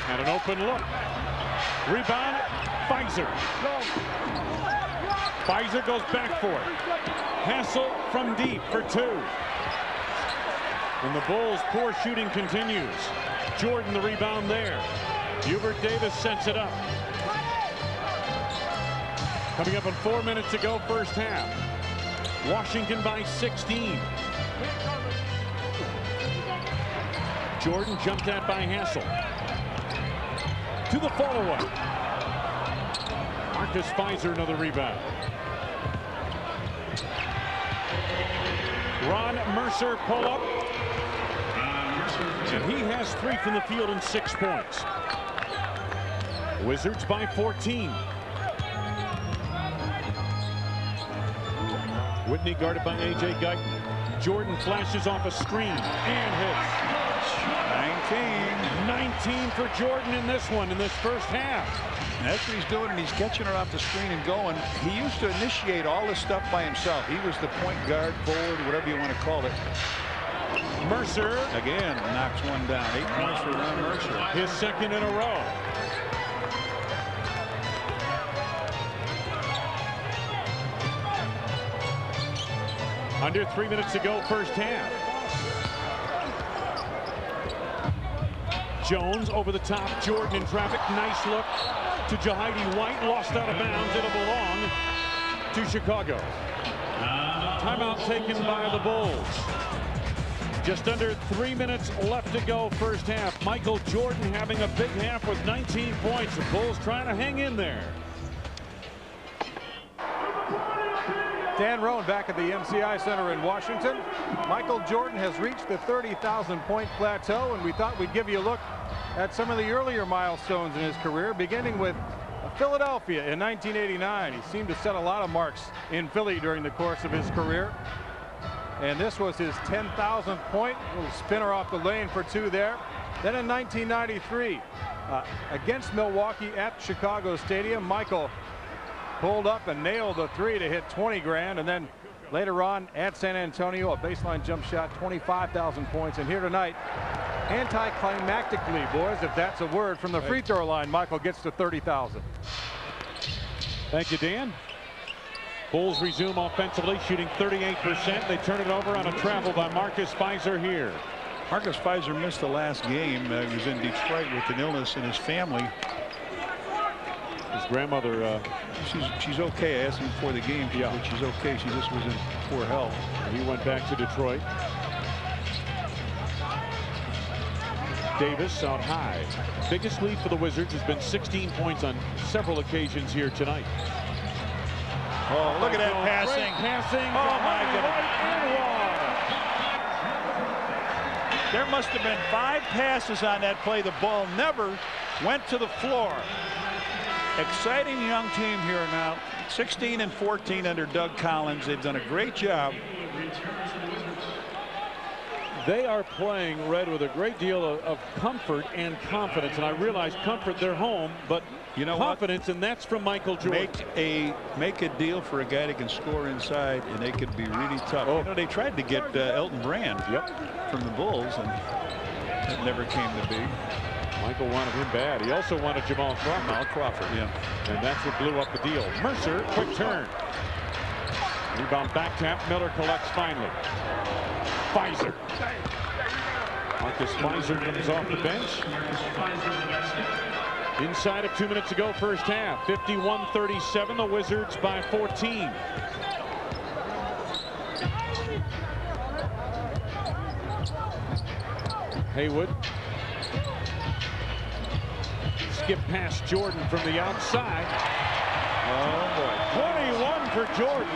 had an open look. Rebound, Fizer. Fizer goes back for it. Hassel from deep for 2. And the Bulls' poor shooting continues. Jordan the rebound there. Hubert Davis sets it up. Coming up on 4 minutes to go, first half. Washington by 16. Jordan jumped at by Hassel. To the follow-up. Marcus Fizer, another rebound. Ron Mercer pull up. And he has 3 from the field and 6 points. Wizards by 14. Whitney guarded by A.J. Guyton. Jordan flashes off a screen and hits. 19 for Jordan in this one, in this first half. And that's what he's doing, and he's catching her off the screen and going. He used to initiate all this stuff by himself. He was the point guard, forward, whatever you want to call it. Mercer again knocks one down. 8 points for Ron Mercer. His second in a row. Under 3 minutes to go, first half. Jones over the top. Jordan in traffic. Nice look to Jahidi White. Lost out of bounds. It'll belong to Chicago. Timeout taken by the Bulls. Just under 3 minutes left to go, first half. Michael Jordan having a big half with 19 points. The Bulls trying to hang in there. Dan Roan back at the MCI Center in Washington. Michael Jordan has reached the 30,000 point plateau, and we thought we'd give you a look at some of the earlier milestones in his career, beginning with Philadelphia in 1989. He seemed to set a lot of marks in Philly during the course of his career. And this was his 10,000th point. A little spinner off the lane for two there. Then in 1993, against Milwaukee at Chicago Stadium, Michael pulled up and nailed the three to hit 20 grand. And then later on at San Antonio, a baseline jump shot, 25,000 points. And here tonight, anticlimactically, boys, if that's a word, from the free throw line, Michael gets to 30,000. Thank you, Dan. Bulls resume offensively, shooting 38%. They turn it over on a travel by Marcus Fizer here. Marcus Fizer missed the last game. He was in Detroit with an illness in his family. His grandmother, she's okay. I asked him before the game. She's okay. She just was in poor health. He went back to Detroit. Davis out high. Biggest lead for the Wizards has been 16 points on several occasions here tonight. Oh, look at that passing. Great passing. Oh, my goodness. There must have been 5 passes on that play. The ball never went to the floor. Exciting young team here now. 16 and 14 under Doug Collins. They've done a great job. They are playing, Red, with a great deal of comfort and confidence. And I realize comfort, they're home, but you know confidence, and that's from Michael Jordan. Make a deal for a guy that can score inside, and they could be really tough. You know, they tried to get Elton Brand from the Bulls, and it never came to be. Michael wanted him bad. He also wanted Jamal Crawford. And that's what blew up the deal. Mercer, quick turn. Rebound back tap. Miller collects finally. Fizer. Marcus Fizer comes off the bench. Inside of 2 minutes to go, first half. 51-37. The Wizards by 14. Haywood. Skip past Jordan from the outside. Oh boy. 21 for Jordan.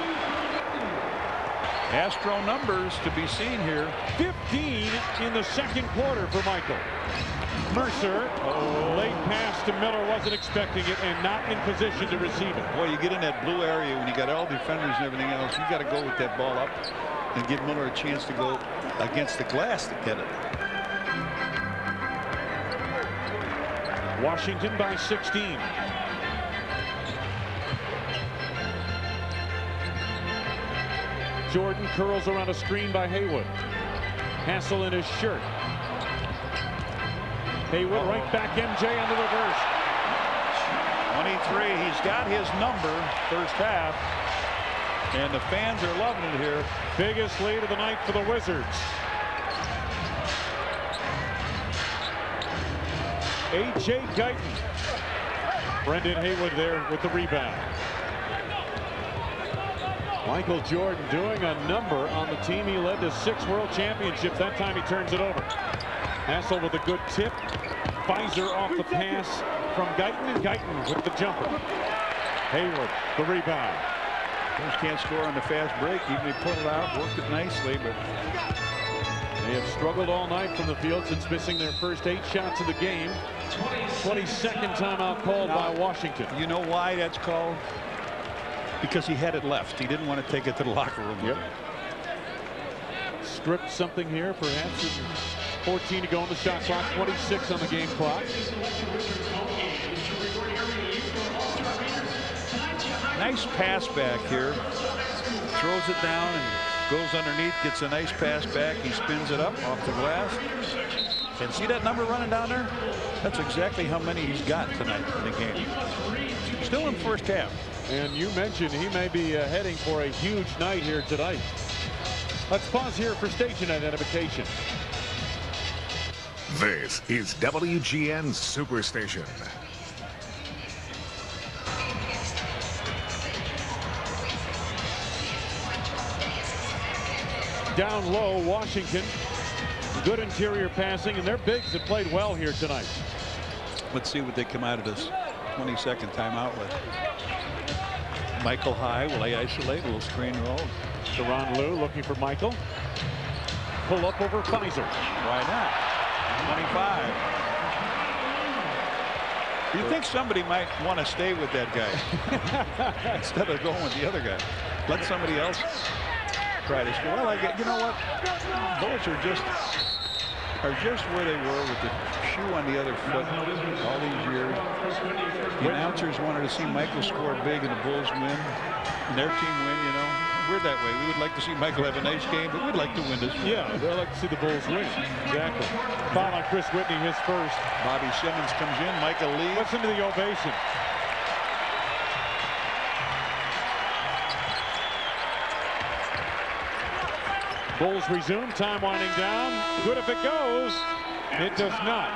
Astro numbers to be seen here. 15 in the second quarter for Michael. Mercer, late pass to Miller, wasn't expecting it and not in position to receive it. Boy, you get in that blue area when you got all defenders and everything else. You got to go with that ball up and give Miller a chance to go against the glass to get it. Washington by 16. Jordan curls around a screen by Haywood. Hassel in his shirt. Haywood right back, MJ on the reverse. 23, he's got his number first half. And the fans are loving it here. Biggest lead of the night for the Wizards. A.J. Guyton. Brendan Haywood there with the rebound. Michael Jordan doing a number on the team. He led to 6 world championships. That time he turns it over. Hassel with a good tip. Fizer off the pass from Guyton, and Guyton with the jumper. Haywood, the rebound. Bulls can't score on the fast break. Even they pulled it out, worked it nicely, but they have struggled all night from the field since missing their first 8 shots of the game. 22nd timeout called by Washington. You know why that's called? because he had it left. He didn't want to take it to the locker room. Yep. Stripped something here, perhaps. 14 to go on the shot clock, 26 on the game clock. Nice pass back here. Throws it down and goes underneath, gets a nice pass back. He spins it up off the glass. And see that number running down there? That's exactly how many he's got tonight in the game. Still in first half. And you mentioned he may be heading for a huge night here tonight. Let's pause here for station identification. This is WGN Superstation. Down low, Washington. Good interior passing, and their bigs have played well here tonight. Let's see what they come out of this 22nd timeout with. Michael high, will they isolate? A little screen roll. Sharon Liu looking for Michael. Pull up over Fizer. Why not? 25. You think somebody might want to stay with that guy instead of going with the other guy? Let somebody else try to score. Well, you know what? Bulls are just where they were with the shoe on the other foot all these years. The announcers wanted to see Michael score big and the Bulls win, and their team win. You know, we're that way. We would like to see Michael have a nice game, but we'd like to win this one. Yeah, we'd like to see the Bulls win. Exactly. Foul on Chris Whitney, his first. Bobby Simmons comes in. Michael leads. Listen to the ovation. Bulls resume. Time winding down. Good if it goes. It does not.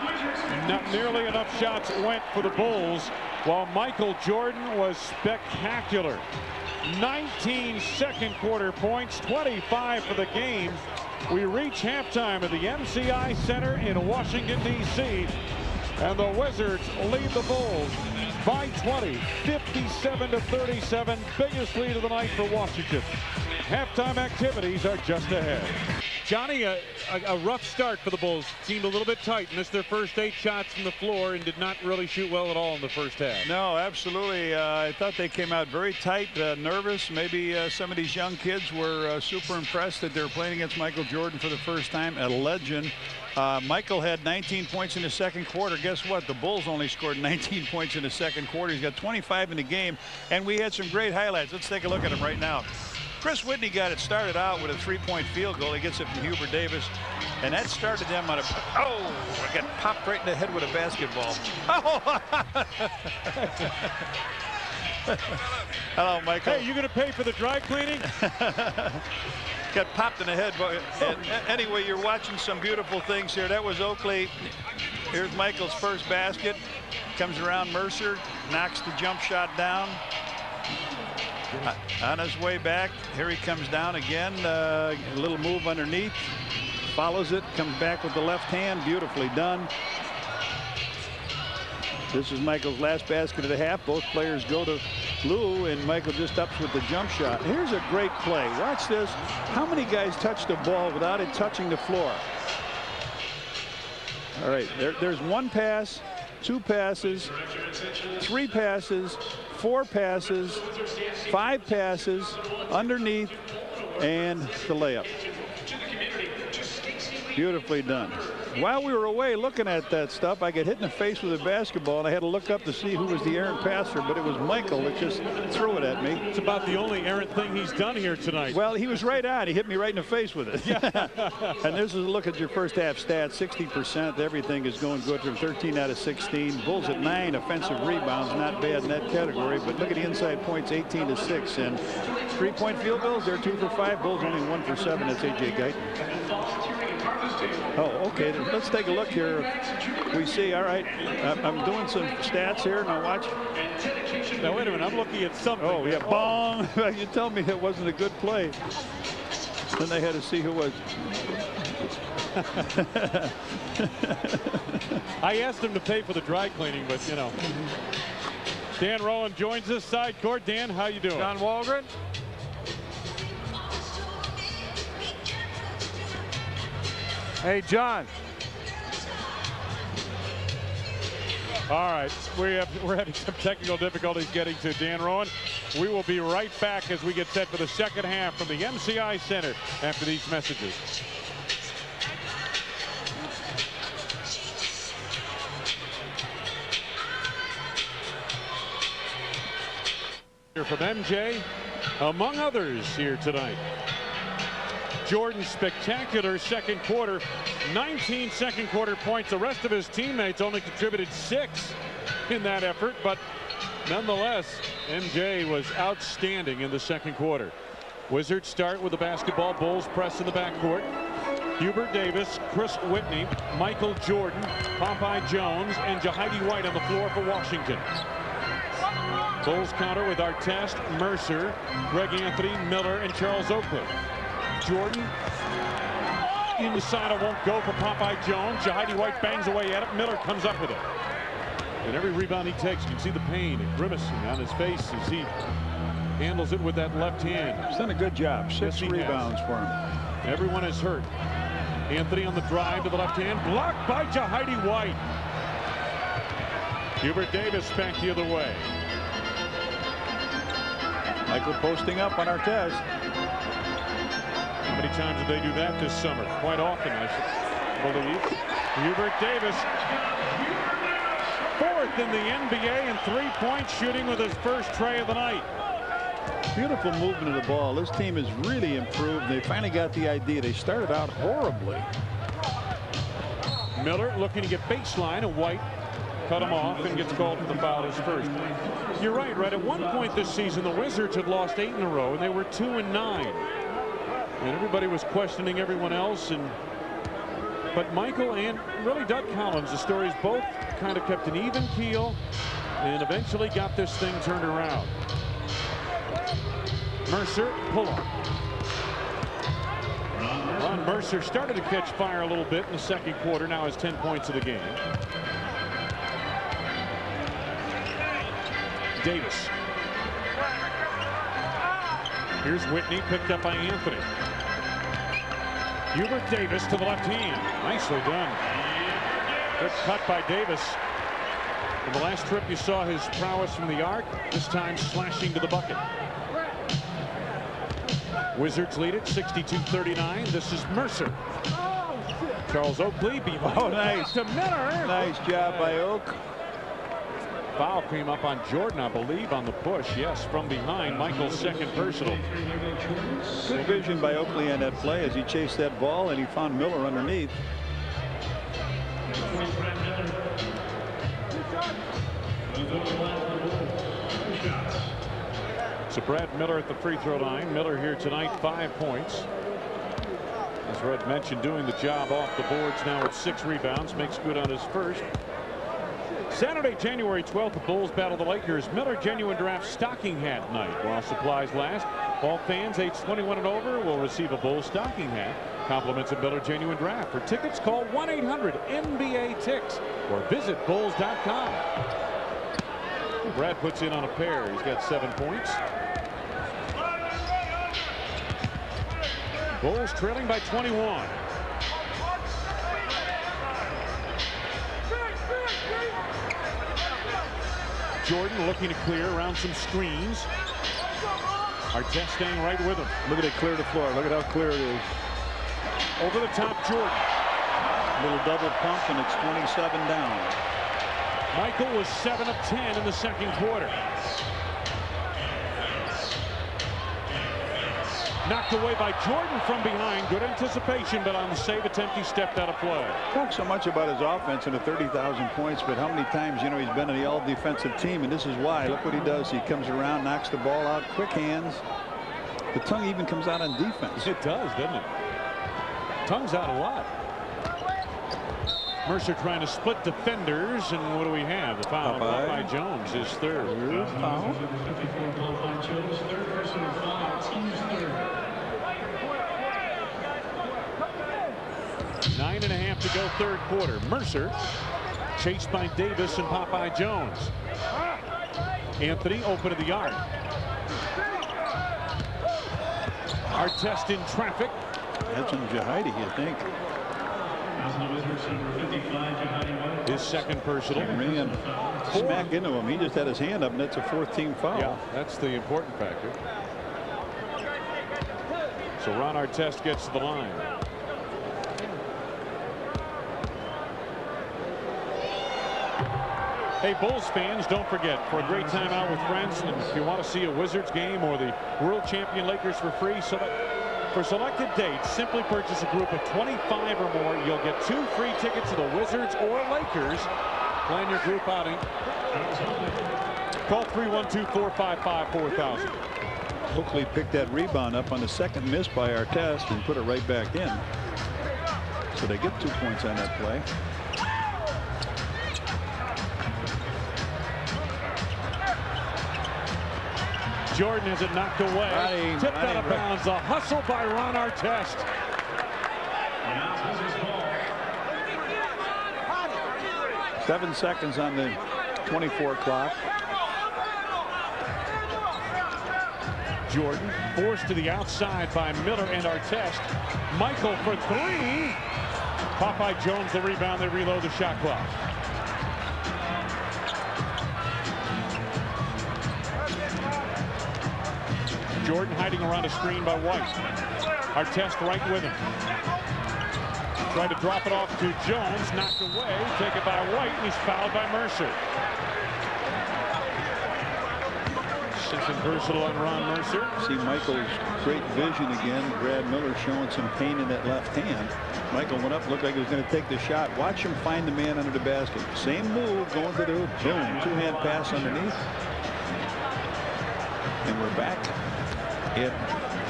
Not nearly enough shots went for the Bulls, while Michael Jordan was spectacular. 19 second quarter points, 25 for the game. We reach halftime at the MCI Center in Washington, D.C. And the Wizards lead the Bulls by 20, 57-37. Biggest lead of the night for Washington. Halftime activities are just ahead. Johnny, a rough start for the Bulls. Seemed a little bit tight. Missed their first 8 shots from the floor and did not really shoot well at all in the first half. No, absolutely. I thought they came out very tight, nervous. Maybe some of these young kids were super impressed that they were playing against Michael Jordan for the first time, a legend. Michael had 19 points in the second quarter. Guess what? The Bulls only scored 19 points in the second quarter. He's got 25 in the game, and we had some great highlights. Let's take a look at them right now. Chris Whitney got it started out with a 3-point field goal. He gets it from Hubert Davis, and that started them on a. Oh, I got popped right in the head with a basketball. Oh. Hello, Michael. Hey, you going to pay for the dry cleaning? Got popped in the head. And anyway, you're watching some beautiful things here. That was Oakley. Here's Michael's first basket. Comes around Mercer, knocks the jump shot down. On his way back, here he comes down again. A little move underneath. Follows it, comes back with the left hand. Beautifully done. This is Michael's last basket of the half. Both players go to Lou, and Michael just ups with the jump shot. Here's a great play. Watch this. How many guys touch the ball without it touching the floor? All right, there's 1 pass, 2 passes, 3 passes, 4 passes, 5 passes, underneath, and the layup. Beautifully done. While we were away looking at that stuff, I got hit in the face with a basketball, and I had to look up to see who was the errant passer, but it was Michael that just threw it at me. It's about the only errant thing he's done here tonight. Well, he was right on. He hit me right in the face with it. And this is a look at your first half stats. 60%. Everything is going good from 13 out of 16. Bulls at 9 offensive rebounds. Not bad in that category, but look at the inside points, 18-6. And 3-point field goals, they're 2 for 5. Bulls only 1 for 7. That's A.J. Guyton. Oh, okay. Let's take a look here. We see, all right, I'm doing some stats here. Now watch. Now, wait a minute. I'm looking at something. Oh, yeah, bong. You tell me that wasn't a good play. Then they had to see who was. I asked him to pay for the dry cleaning, but, you know. Dan Rowland joins us side court. Dan, how you doing? John Walgren. Hey, John. All right, we're having some technical difficulties getting to Dan Rowan. We will be right back as we get set for the second half from the MCI Center after these messages. From MJ, among others, here tonight. Jordan's spectacular second quarter, 19 second quarter points. The rest of his teammates only contributed 6 in that effort, but nonetheless, MJ was outstanding in the second quarter. Wizards start with the basketball. Bulls press in the backcourt. Hubert Davis, Chris Whitney, Michael Jordan, Popeye Jones, and Jahidi White on the floor for Washington. Bulls counter with Artest, Mercer, Greg Anthony, Miller, and Charles Oakley. Jordan inside, won't go for Popeye Jones. Jahidi White bangs away at it. Miller comes up with it. And every rebound he takes, you can see the pain and grimacing on his face as he handles it with that left hand. He's done a good job. 6 rebounds for him. Everyone is hurt. Anthony on the drive to the left hand, blocked by Jahidi White. Hubert Davis back the other way. Michael posting up on Artest. How many times did they do that this summer? Quite often, I should believe. Hubert Davis, 4th in the NBA in 3-point shooting with his first tray of the night. Beautiful movement of the ball. This team has really improved. They finally got the idea. They started out horribly. Miller looking to get baseline, and White cut him off and gets called for the foul his first. You're right, at one point this season, the Wizards had lost 8 in a row, and they were 2-9. And everybody was questioning everyone else. But Michael and really Doug Collins, the stories both kind of kept an even keel and eventually got this thing turned around. Mercer, pull up. Ron Mercer started to catch fire a little bit in the second quarter, now has 10 points of the game. Davis. Here's Whitney, picked up by Anthony. Hubert Davis to the left hand. Nicely done. Good cut by Davis. In the last trip, you saw his prowess from the arc, this time slashing to the bucket. Wizards lead it 62-39. This is Mercer. Charles Oakley behind nice to Miller. Nice job by Oak. Foul came up on Jordan, I believe, on the push. Yes, from behind. Michael's second personal. Good vision by Oakley on that play as he chased that ball and he found Miller underneath. So Brad Miller at the free throw line. Miller here tonight, 5 points. As Red mentioned, doing the job off the boards now at 6 rebounds. Makes good on his first. Saturday, January 12th, the Bulls battle the Lakers. Miller Genuine Draft stocking hat night while supplies last. All fans age 21 and over will receive a Bulls stocking hat. Compliments of Miller Genuine Draft. For tickets, call 1-800-NBA-TICKS or visit bulls.com. Brad puts in on a pair. He's got 7 points. Bulls trailing by 21. Jordan looking to clear around some screens. Artest staying right with him. Look at it clear the floor. Look at how clear it is. Over the top, Jordan. Little double pump, and it's 27 down. Michael was 7 of 10 in the second quarter. Knocked away by Jordan from behind. Good anticipation, but on the save attempt, he stepped out of play. Talk so much about his offense and the 30,000 points, but how many times, he's been in the all-defensive team, and this is why. Look what he does. He comes around, knocks the ball out, quick hands. The tongue even comes out on defense. It does, doesn't it? Tongue's out a lot. Mercer trying to split defenders, and what do we have? The foul. Popeye Jones, his third. Foul. 9.5 to go, third quarter. Mercer chased by Davis and Popeye Jones. Anthony open to the arc. Artest in traffic. That's in Jahidi, you think. His second personal. Ran smack into him. He just had his hand up, and that's a fourth-team foul. Yeah, that's the important factor. So Ron Artest gets to the line. Hey, Bulls fans, don't forget, for a great time out with friends, and if you want to see a Wizards game or the world champion Lakers for free, for selected dates, simply purchase a group of 25 or more. You'll get 2 free tickets to the Wizards or Lakers. Plan your group outing. Call 312-455-4000. Oakley picked that rebound up on the second miss by Artest and put it right back in. So they get 2 points on that play. Jordan has it knocked away. Tipped out of bounds. A hustle by Ron Artest. 7 seconds on the 24 clock. Jordan forced to the outside by Miller and Artest. Michael for 3. Popeye Jones the rebound. They reload the shot clock. Jordan hiding around a screen by White. Artest right with him. Tried to drop it off to Jones. Knocked away. Taken by White. And he's fouled by Mercer. Second personal on Ron Mercer. See Michael's great vision again. Brad Miller showing some pain in that left hand. Michael went up, looked like he was going to take the shot. Watch him find the man under the basket. Same move, going to the hoop. Boom, 2-hand pass underneath. And we're back in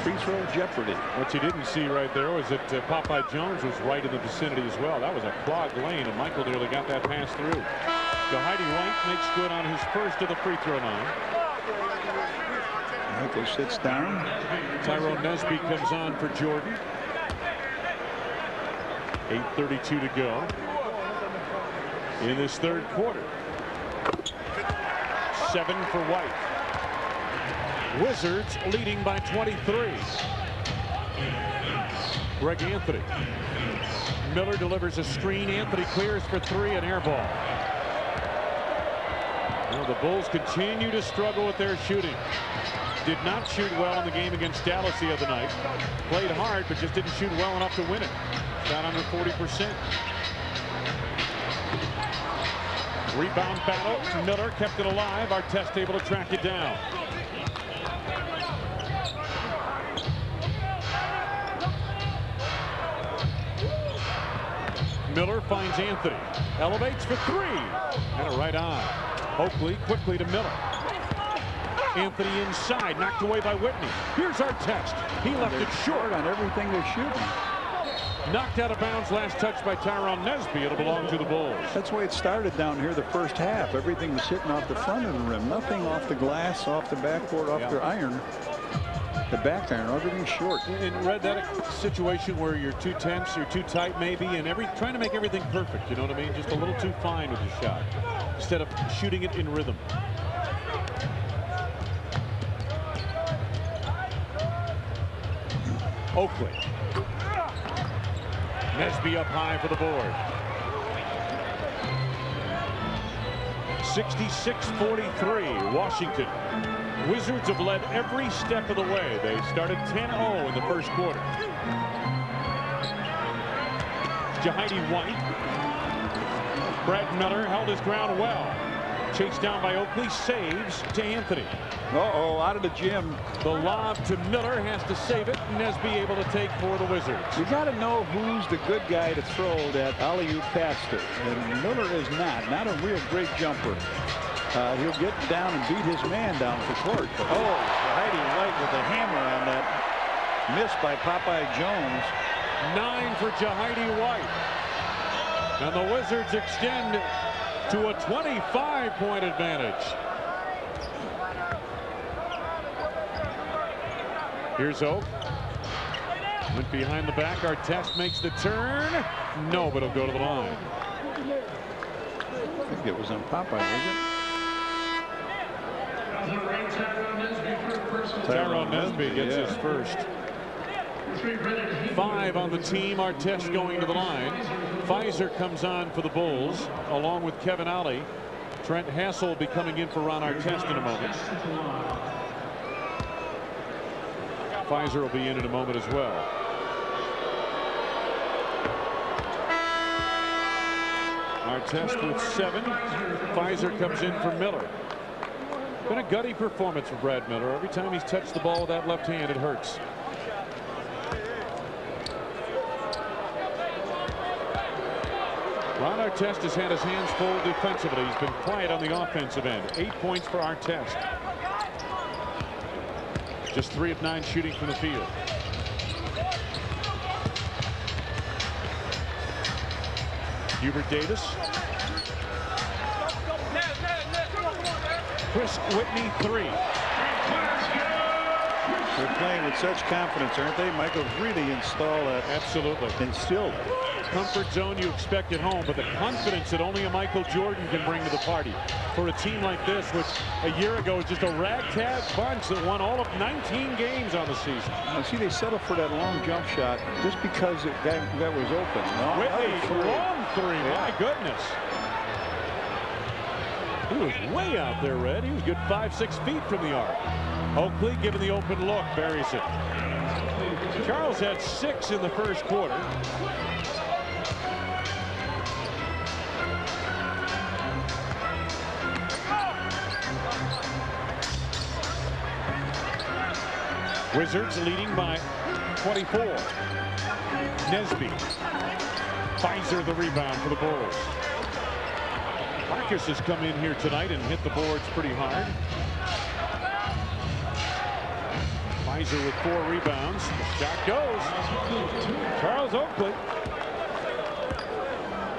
free throw jeopardy. What you didn't see right there was that Popeye Jones was right in the vicinity as well. That was a clogged lane, and Michael nearly got that pass through. Jahidi White makes good on his first of the free throw line. Michael sits down. Tyrone Nesby comes on for Jordan. 8:32 to go in this third quarter. 7 for White. Wizards leading by 23. Greg Anthony. Miller delivers a screen. Anthony clears for 3, an air ball. Well, the Bulls continue to struggle with their shooting. Did not shoot well in the game against Dallas the other night. Played hard, but just didn't shoot well enough to win it. Down under 40%. Rebound battle. Miller kept it alive. Artest able to track it down. Miller finds Anthony. Elevates for 3. And a right on. Oakley quickly to Miller. Anthony inside, knocked away by Whitney. Here's Artest. He left it short on everything they're shooting. Knocked out of bounds, last touch by Tyrone Nesby. It'll belong to the Bulls. That's the way it started down here the first half. Everything was hitting off the front of the rim. Nothing off the glass, off the backboard, off their iron. The back iron, everything's short. And Red, that situation where you're too tense, you're too tight maybe, and trying to make everything perfect, you know what I mean? Just a little too fine with your shot instead of shooting it in rhythm. Oakley. Nesby up high for the board. 66-43, Washington. Wizards have led every step of the way. They started 10-0 in the first quarter. Jahidi White. Brad Miller held his ground well. Chased down by Oakley, saves to Anthony. Uh-oh, out of the gym. The lob to Miller, has to save it. Nesby able to take for the Wizards. You got to know who's the good guy to throw that alley-oop pass to. And Miller is not a real great jumper. He'll get down and beat his man down for court. But, Heidi White with a hammer on that miss by Popeye Jones. 9 for Jahidi White. And the Wizards extend to a 25-point advantage. Here's Oak. Went behind the back. Artest makes the turn. No, but he'll go to the line. I think it was on Popeye, was it? Tyrone Nesby gets his first. 5 on the team. Artest going to the line. Fizer comes on for the Bulls along with Kevin Ollie. Trent Hassel will be coming in for Ron Artest in a moment. Fizer will be in a moment as well. Artest with 7. Fizer comes in for Miller. Been a gutty performance for Brad Miller. Every time he's touched the ball with that left hand, it hurts. Ron Artest has had his hands full defensively. He's been quiet on the offensive end. 8 points for Artest. Just 3 of 9 shooting from the field. Hubert Davis. Chris Whitney 3. They're playing with such confidence, aren't they? Michael's really installed that. Absolutely. Instilled. Comfort zone you expect at home, but the confidence that only a Michael Jordan can bring to the party for a team like this, which a year ago was just a ragtag bunch that won all of 19 games on the season. Now, see, they settled for that long jump shot just because that was open. No, Whitney, long 3. My goodness. He was way out there, Red. He was good 5-6 feet from the arc. Oakley giving the open look, buries it. Charles had 6 in the first quarter. Wizards leading by 24. Nesby. Fizer the rebound for the Bulls. Marcus has come in here tonight and hit the boards pretty hard. Fizer with 4 rebounds. The shot goes. Charles Oakley.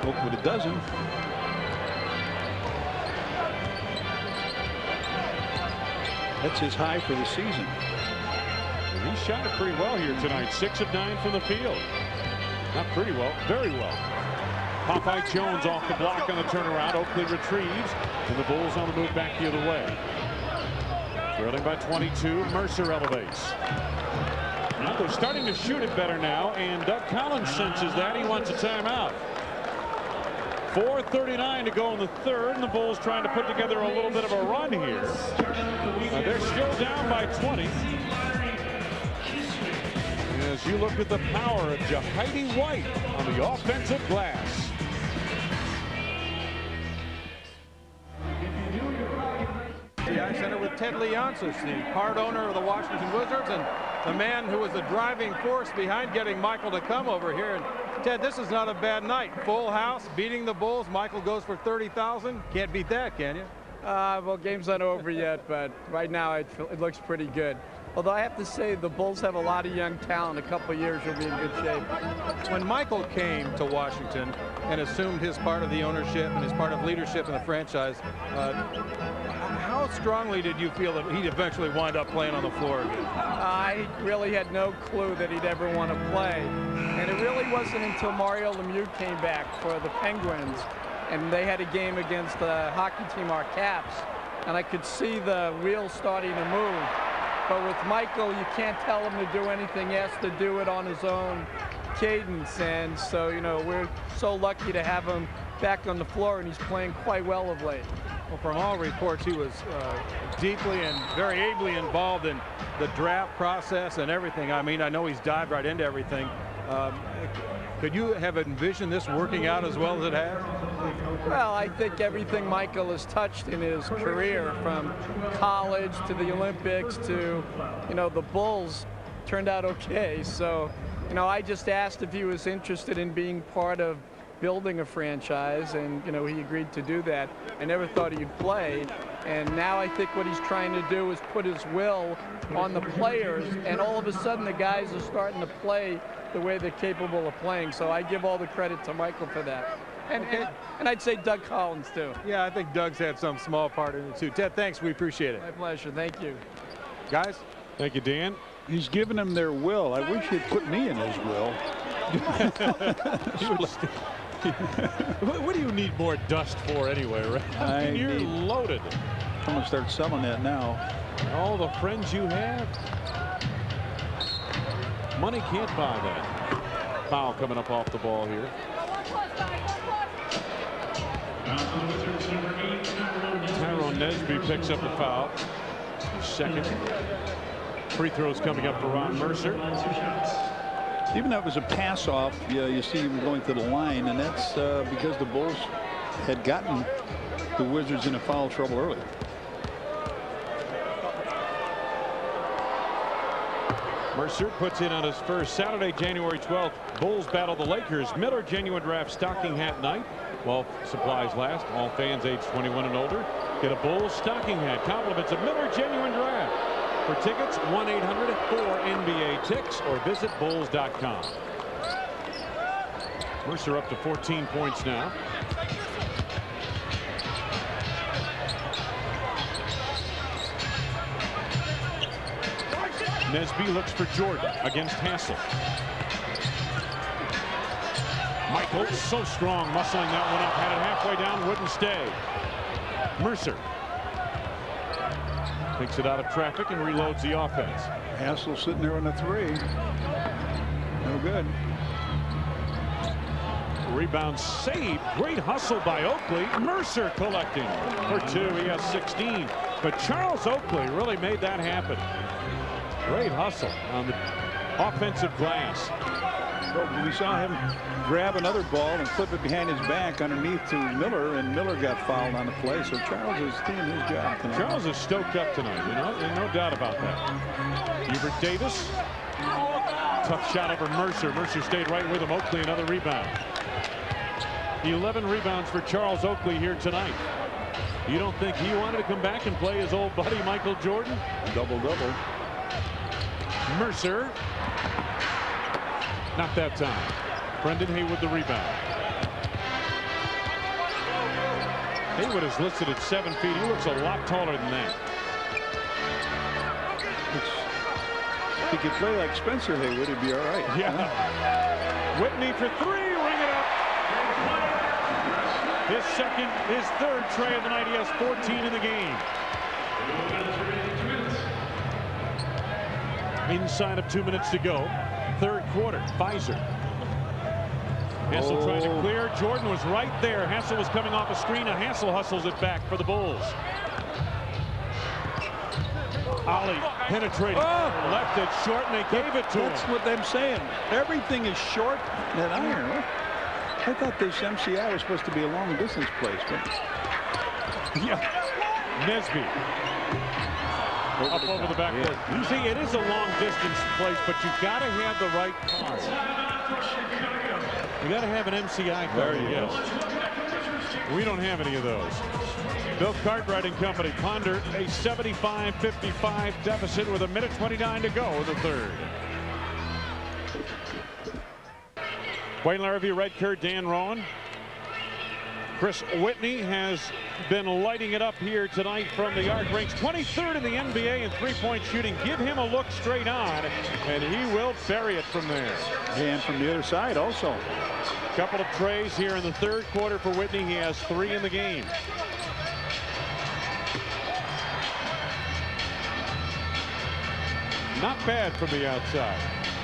Oakley with a dozen. That's his high for the season. And he shot it pretty well here tonight. 6 of 9 from the field. Not pretty well, very well. Popeye Jones off the block on the turnaround. Oakley retrieves, and the Bulls on the move back the other way. Trailing by 22. Mercer elevates. Now they're starting to shoot it better now, and Doug Collins senses that. He wants a timeout. 4:39 to go in the third, and the Bulls trying to put together a little bit of a run here. They're still down by 20. As you look at the power of Jahidi White on the offensive glass. The Ice Center with Ted Leonsis, the part owner of the Washington Wizards and the man who was the driving force behind getting Michael to come over here. And Ted, this is not a bad night. Full house, beating the Bulls. Michael goes for 30,000. Can't beat that, can you? Well, game's not over yet, but right now it looks pretty good. Although I have to say the Bulls have a lot of young talent. A couple of years you'll be in good shape. When Michael came to Washington and assumed his part of the ownership and his part of leadership in the franchise, how strongly did you feel that he'd eventually wind up playing on the floor again? I really had no clue that he'd ever want to play. And it really wasn't until Mario Lemieux came back for the Penguins and they had a game against the hockey team, our Caps, and I could see the wheels starting to move. But with Michael, you can't tell him to do anything. He has to do it on his own cadence. And so, you know, we're so lucky to have him back on the floor, and he's playing quite well of late. Well, from all reports, he was deeply and very ably involved in the draft process and everything. I mean, I know he's dived right into everything. Could you have envisioned this working out as well as it has? Well, I think everything Michael has touched in his career, from college to the Olympics to, you know, the Bulls, turned out okay. So, you know, I just asked if he was interested in being part of building a franchise, and, you know, he agreed to do that. I never thought he'd play, and now I think what he's trying to do is put his will on the players, and all of a sudden the guys are starting to play the way they're capable of playing. So I give all the credit to Michael for that. And I'd say Doug Collins, too. Yeah, I think Doug's had some small part in it, too. Ted, thanks. We appreciate it. My pleasure. Thank you. Guys? Thank you, Dan. He's given them their will. I wish he'd put me in his will. What do you need more dust for anyway, right? You're loaded. I'm going to start selling that now. All the friends you have. Money can't buy that. Foul coming up off the ball here. Tyrone Nesby picks up the foul. Second. Free throws coming up for Ron Mercer. Even though it was a pass off, you see him going to the line, and that's because the Bulls had gotten the Wizards in a foul trouble early. Mercer puts in on his first Saturday, January 12th. Bulls battle the Lakers. Miller Genuine Draft stocking hat night. While supplies last, all fans age 21 and older get a Bulls stocking hat. Compliments of Miller Genuine Draft. For tickets, 1-800-4NBA-TICKS or visit bulls.com. Mercer up to 14 points now. Nesby looks for Jordan against Hassel. Michael, so strong, muscling that one up. Had it halfway down, wouldn't stay. Mercer takes it out of traffic and reloads the offense. Hassel sitting there on the three. No good. Rebound saved. Great hustle by Oakley. Mercer collecting for two. He has 16. But Charles Oakley really made that happen. Great hustle on the offensive glass. So we saw him grab another ball and flip it behind his back underneath to Miller, and Miller got fouled on the play. So Charles is doing his job tonight. Charles is stoked up tonight, you know, no doubt about that. Hubert Davis. Tough shot over Mercer. Mercer stayed right with him. Oakley another rebound. 11 rebounds for Charles Oakley here tonight. You don't think he wanted to come back and play his old buddy Michael Jordan? Double-double. Mercer. Not that time. Brendan Haywood the rebound. Haywood is listed at 7 feet. He looks a lot taller than that. If he could play like Spencer Haywood, he'd be all right. Yeah. Whitney for three. Ring it up. His second, his third tray of the night. He has 14 in the game. Inside of 2 minutes to go. Third quarter. Fizer. Hassel trying to clear. Jordan was right there. Hassel was coming off a screen. And Hassel hustles it back for the Bulls. Ollie penetrating. Left it short, and they gave it to him. That's what I'm saying. Everything is short and iron. I thought this MCI was supposed to be a long distance place, but yeah. Nesby. Up over the backboard. You see, it is a long distance place, but you've got to have the right car. You got to have an MCI car, yes. We don't have any of those. Bill Cartwright and company ponder a 75-55 deficit with 1:29 to go in the third. Wayne Larrabee, Red Kerr, Dan Rowan. Chris Whitney has been lighting it up here tonight from the arc. Ranks 23rd in the NBA in three-point shooting. Give him a look straight on, and he will bury it from there. And from the other side also. Couple of trays here in the third quarter for Whitney. He has 3 in the game. Not bad from the outside.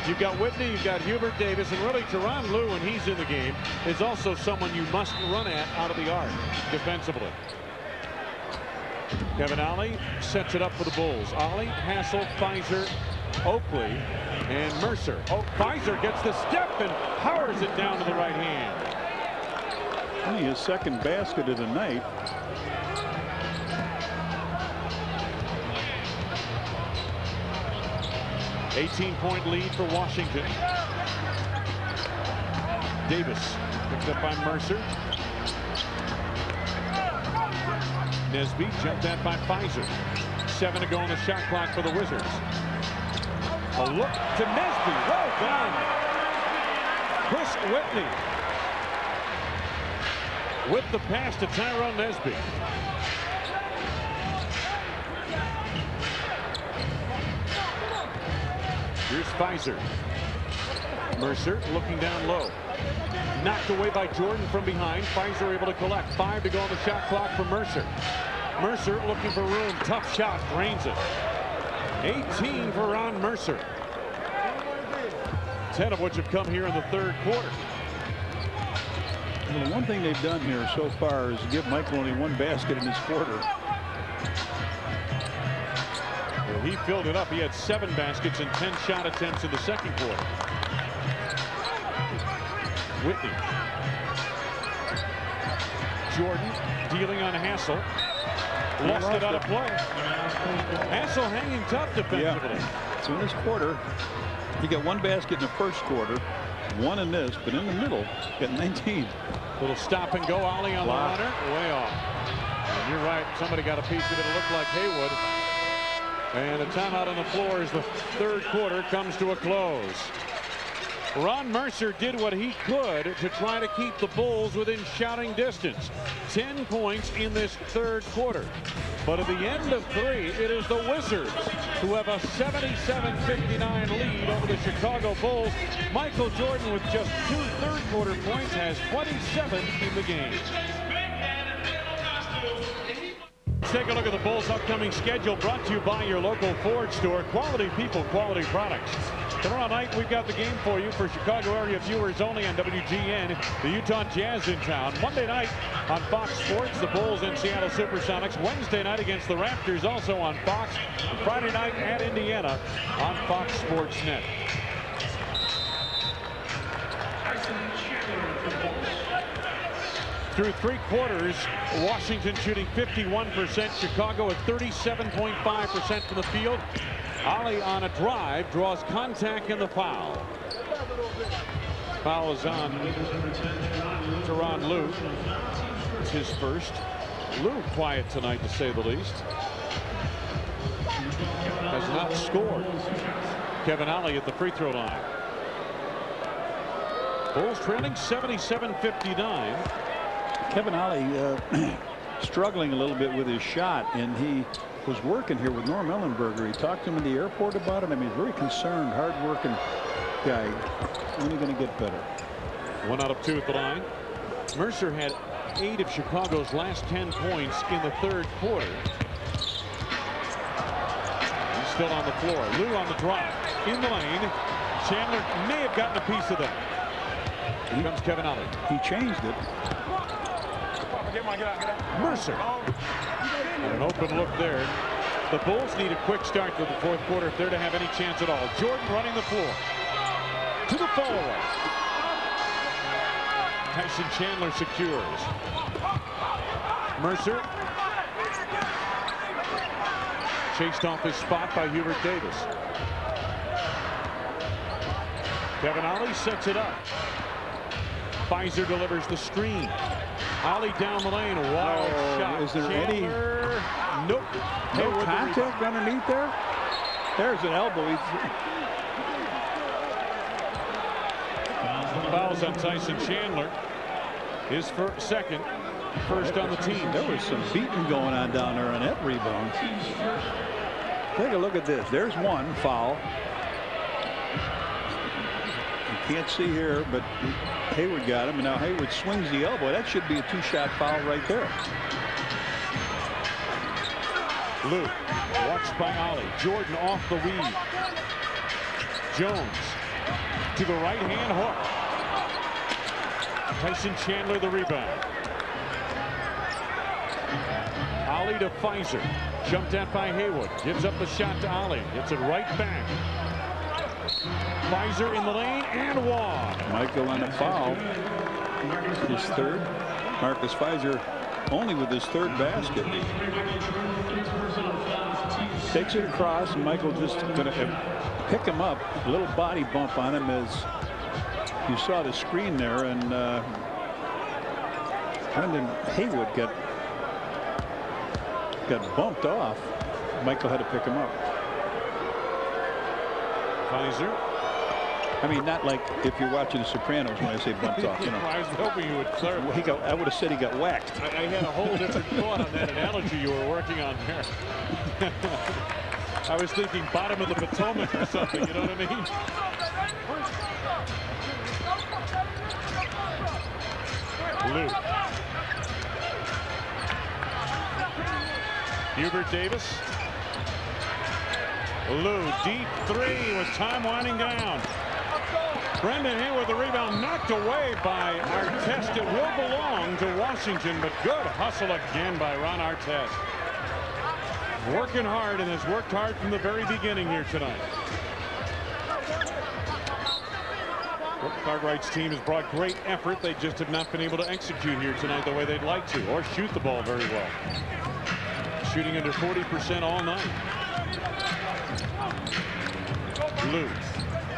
You've got Whitney, you've got Hubert Davis, and really Tyronn Lue, when he's in the game, is also someone you must run at out of the arc defensively. Kevin Ollie sets it up for the Bulls. Ollie, Hassel, Fizer, Oakley, and Mercer. Fizer gets the step and powers it down to the right hand. Only his second basket of the night. $18-point lead for Washington. Davis picked up by Mercer. Nesby jumped that by Fizer. 7 to go on the shot clock for the Wizards. A look to Nesby. Well done. Chris Whitney with the pass to Tyrone Nesby. Here's Fizer. Mercer looking down low. Knocked away by Jordan from behind. Fizer able to collect. 5 to go on the shot clock for Mercer. Mercer looking for room. Tough shot. Drains it. 18 for Ron Mercer. 10 of which have come here in the third quarter. Well, the one thing they've done here so far is give Michael only one basket in this quarter. Well, he filled it up. He had 7 baskets and 10 shot attempts in the second quarter. Whitney. Jordan dealing on Hassel. Lost it out of play. Hassel hanging tough defensively. Yeah. So in this quarter, he got 1 basket in the first quarter, 1 in this, but in the middle, got 19. Little stop and go ollie on the runner, way off. And you're right, somebody got a piece of it. It looked like Haywood. And a timeout on the floor as the third quarter comes to a close. Ron Mercer did what he could to try to keep the Bulls within shouting distance. 10 points in this third quarter. But at the end of 3, it is the Wizards who have a 77-59 lead over the Chicago Bulls. Michael Jordan, with just 2 third quarter points, has 27 in the game. Let's take a look at the Bulls' upcoming schedule, brought to you by your local Ford store. Quality people, quality products. Tomorrow night, we've got the game for you for Chicago area viewers only on WGN. The Utah Jazz in town. Monday night on Fox Sports, the Bulls and Seattle Supersonics. Wednesday night against the Raptors, also on Fox. And Friday night at Indiana on Fox Sports Net. Through 3 quarters, Washington shooting 51%. Chicago at 37.5% from the field. Ollie on a drive, draws contact in the foul. Foul is on Tyronn Lue. It's his first. Lue quiet tonight, to say the least. Has not scored. Kevin Ollie at the free throw line. Bulls trailing 77-59. Kevin Ollie struggling a little bit with his shot, and he was working here with Norm Ellenberger. He talked to him in the airport about it. I mean, he's very concerned, hard-working guy. When are you going to get better? 1 out of 2 at the line. Mercer had 8 of Chicago's last 10 points in the third quarter. He's still on the floor. Lue on the drive. In the lane. Chandler may have gotten a piece of that. Here comes Kevin Ollie. He changed it. Mercer. And an open look there. The Bulls need a quick start to the fourth quarter if they're to have any chance at all. Jordan running the floor. To the follow-up. Tyson Chandler secures. Mercer. Chased off his spot by Hubert Davis. Kevin Ollie sets it up. Fizer delivers the screen. Ollie down the lane, a wild shot. Is there Chandler, any? Nope. No contact underneath there? There's an elbow. Fouls on Tyson Chandler. His second, first on the team. There was some beating going on down there on that rebound. Take a look at this. There's one foul. You can't see here, but Hayward got him, and now Hayward swings the elbow. That should be a 2-shot foul right there. Lue watched by Ollie. Jordan off the weave. Jones to the right hand hook. Tyson Chandler the rebound. Ollie to Fizer. Jumped at by Haywood. Gives up the shot to Ollie. Gets it right back. Fizer in the lane and one. Michael on a foul. His third. Marcus Fizer only with his third basket. Takes it across, and Michael just going to pick him up. A little body bump on him as you saw the screen there, and Brendan Haywood got bumped off. Michael had to pick him up. Fizer. I mean, not like if you're watching The Sopranos when I say bumped off. You know. I was hoping you would clarify. I would have said he got whacked. I had a whole different thought on that analogy you were working on there. I was thinking bottom of the Potomac or something. You know what I mean? Lue. Hubert Davis. Lue, deep three with time winding down. Brendan Haywood, the rebound knocked away by Artest. It will belong to Washington, but good hustle again by Ron Artest. Working hard and has worked hard from the very beginning here tonight. Brooke Cartwright's team has brought great effort. They just have not been able to execute here tonight the way they'd like to, or shoot the ball very well. Shooting under 40% all night. Lou,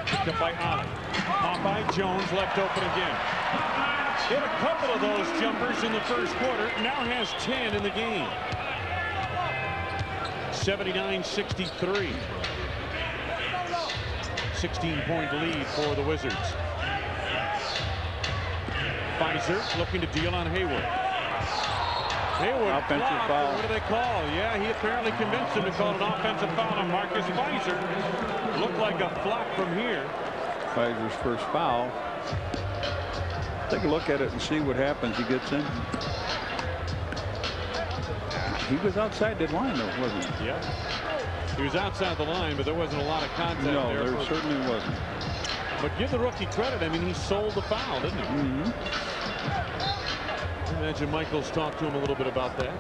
picked up by Ollie. Popeye Jones left open again. Hit a couple of those jumpers in the first quarter. Now has 10 in the game. 79-63. 16-point lead for the Wizards. Fizer looking to deal on Haywood. Haywood, offensive foul. What do they call? Yeah, he apparently convinced him to call an offensive foul on Marcus Fizer. Looked like a flop from here. Fizer's first foul. Take a look at it and see what happens. He gets in. He was outside that line, though, wasn't he? Yeah. He was outside the line, but there wasn't a lot of contact there. No, there certainly wasn't. But give the rookie credit. I mean, he sold the foul, didn't he? Mm-hmm. I imagine Michaels talked to him a little bit about that.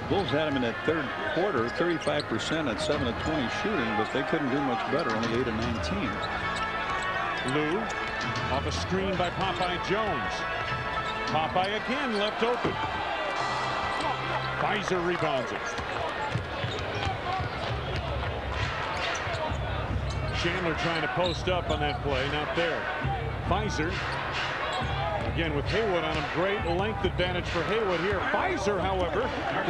Bulls had him in that third quarter, 35% at 7 of 20 shooting, but they couldn't do much better, only 8 of 19. Lou off a screen by Popeye Jones. Popeye again left open. Fizer rebounds it. Chandler trying to post up on that play, not there. Fizer again with Haywood on him. Great length advantage for Haywood here. Fizer, however,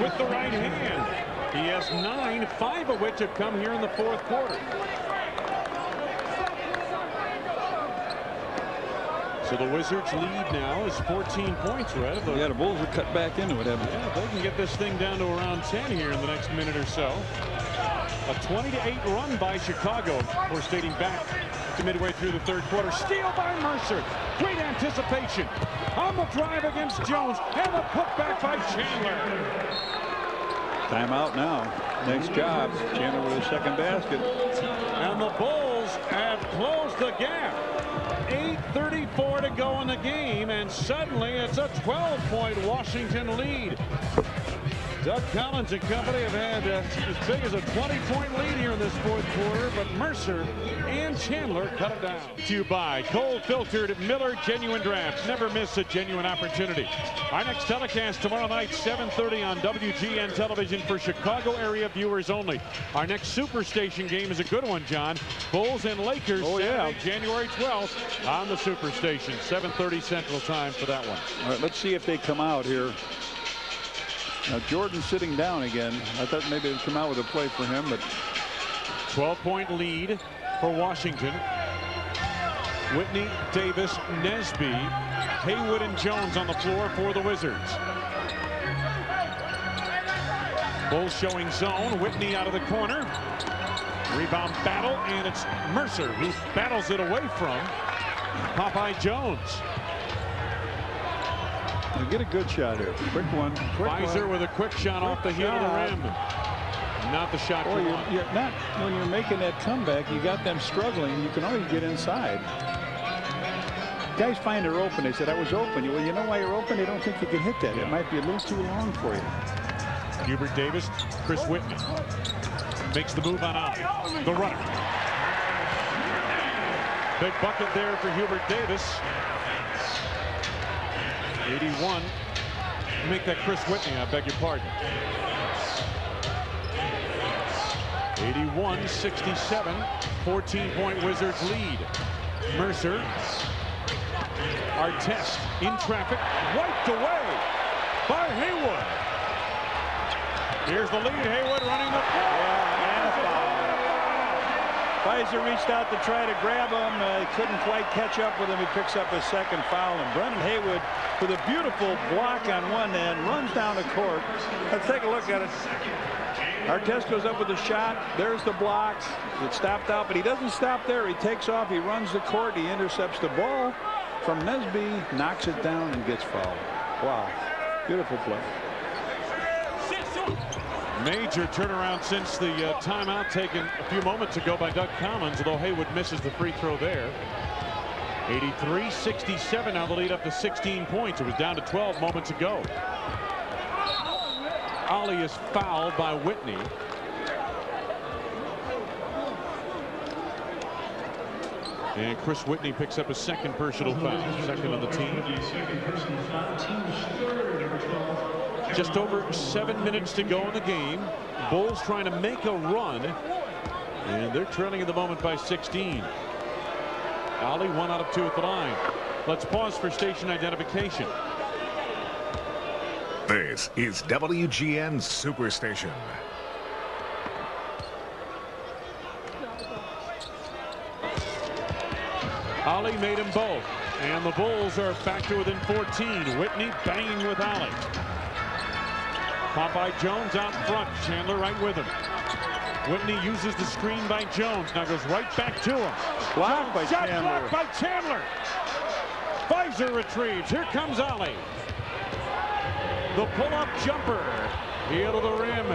with the right hand. He has 9, 5 of which have come here in the fourth quarter. So the Wizards lead now is 14 points, Red. Yeah, the Bulls will cut back into it, haven't they? Yeah, they can get this thing down to around 10 here in the next minute or so. A 20-8 run by Chicago. We're stating back to midway through the third quarter. Steal by Mercer. Great anticipation. On the drive against Jones. And the putback by Chandler. Timeout now. Nice job. Chandler with his second basket. And the Bulls have closed the gap. 8:34 to go in the game, and suddenly it's a 12-point Washington lead. Doug Collins and company have had as big as a 20-point lead here in this fourth quarter, but Mercer and Chandler cut it down. To you by cold filtered Miller Genuine Draft. Never miss a genuine opportunity. Our next telecast tomorrow night, 7:30 on WGN television for Chicago area viewers only. Our next Superstation game is a good one, John. Bulls and Lakers, Saturday, January 12th on the Superstation. 7:30 Central Time for that one. All right, let's see if they come out here. Now Jordan's sitting down again. I thought maybe they'd come out with a play for him, but 12-point lead for Washington. Whitney, Davis, Nesby, Haywood, and Jones on the floor for the Wizards. Bulls showing zone. Whitney out of the corner. Rebound battle, and it's Mercer who battles it away from Popeye Jones. They get a good shot here. Quick one. Fizer with a quick shot off the heel of the rim. Not the shot. Boy, you're not, when you're making that comeback, you got them struggling. You can always get inside. Guys find they're open. They said, I was open. Well, you know why you're open? They don't think you can hit that. It might be a little too long for you. Hubert Davis, Chris Whitney makes the move on out. The runner. Big bucket there for Hubert Davis. 81. Make that Chris Whitney, I beg your pardon. 81-67. 14-point Wizards lead. Mercer. Artest in traffic. Wiped away by Haywood. Here's the lead. Haywood running the floor. Fizer reached out to try to grab him. He couldn't quite catch up with him. He picks up his second foul. And Brendan Haywood, with a beautiful block on one end, runs down the court. Let's take a look at it. Artest goes up with a shot. There's the blocks. It stopped out, but he doesn't stop there. He takes off. He runs the court. He intercepts the ball from Nesby, knocks it down, and gets fouled. Wow. Beautiful play. Major turnaround since the timeout taken a few moments ago by Doug Collins, although Haywood misses the free throw there. 83-67 now the lead up to 16 points. It was down to 12 moments ago. Ollie is fouled by Whitney. And Chris Whitney picks up a second personal foul, second on the team. Just over 7 minutes to go in the game. Bulls trying to make a run, and they're trailing at the moment by 16. Ollie 1 out of 2 at the line. Let's pause for station identification. This is WGN Superstation. Ollie made them both, and the Bulls are back to within 14. Whitney banging with Ollie. Popeye Jones out front. Chandler right with him. Whitney uses the screen by Jones. Now goes right back to him. Blocked by Shot Chandler. blocked by Chandler. Fizer retrieves. Here comes Ollie. The pull-up jumper. Heel to the rim.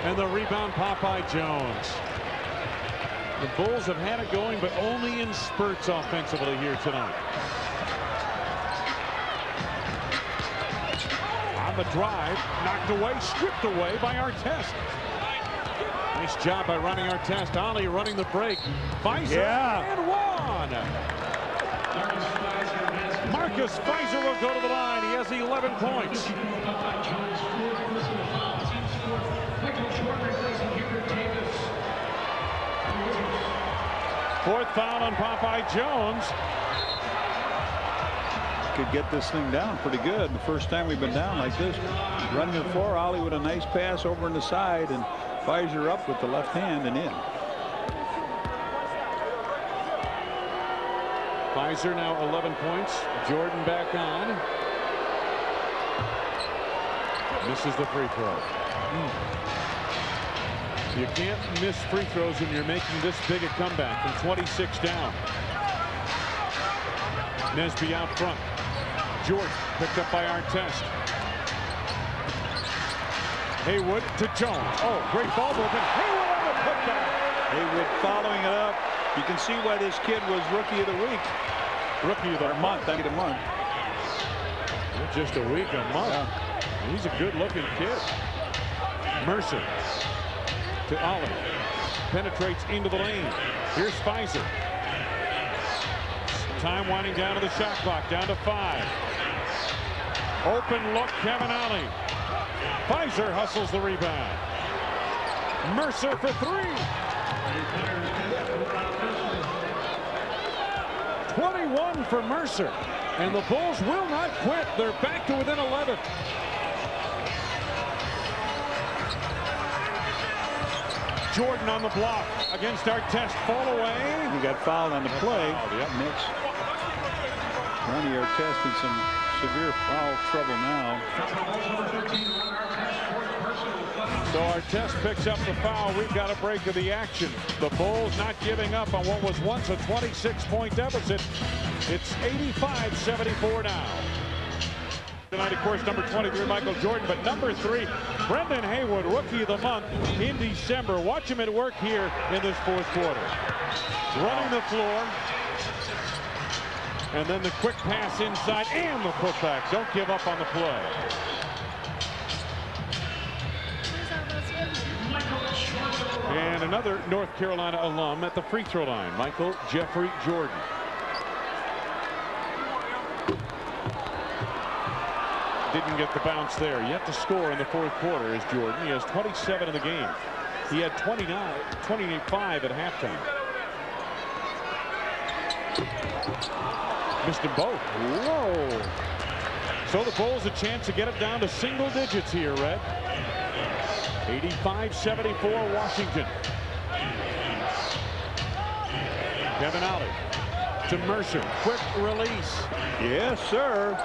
And the rebound, Popeye Jones. The Bulls have had it going, but only in spurts offensively here tonight. On the drive, knocked away, stripped away by Artest. Nice job by running Artest. Ollie running the break. Fizer and one. Marcus Fizer will go to the line. He has 11 points. Fourth foul on Popeye Jones. Could get this thing down pretty good. The first time we've been down like this. Running the floor, Ollie with a nice pass over on the side, and Fizer up with the left hand and in. Fizer now 11 points. Jordan back on. Misses the free throw. You can't miss free throws when you're making this big a comeback from 26 down. Nesby out front. Jordan picked up by Artest. Haywood to Jones. Oh, great ball movement. Haywood on the putback. Haywood following it up. You can see why this kid was rookie of the week. Rookie of the month. Not just a week, a month. Yeah. He's a good-looking kid. Mercer to Ollie. Penetrates into the lane. Here's Fizer. Time winding down to the shot clock. Down to 5. Open look, Kevin Ollie. Fizer hustles the rebound. Mercer for 3. 21 for Mercer. And the Bulls will not quit. They're back to within 11. Jordan on the block against Artest. Fall away. He got fouled on the play. Next. Ronnie Artest in some severe foul trouble now. So Artest picks up the foul. We've got a break of the action. The Bulls not giving up on what was once a 26-point deficit. It's 85-74 now. Tonight, of course, number 23, Michael Jordan, but number 3, Brendan Haywood, rookie of the month in December. Watch him at work here in this fourth quarter. Running the floor. And then the quick pass inside and the putback. Don't give up on the play. And another North Carolina alum at the free throw line, Michael Jeffrey Jordan. Didn't get the bounce there. Yet to score in the fourth quarter is Jordan. He has 27 in the game. He had 25 at halftime. Missed them both. Whoa. So the Bulls a chance to get it down to single digits here, Red. 85-74 Washington. Kevin Ollie to Mercer. Quick release. Yes, sir.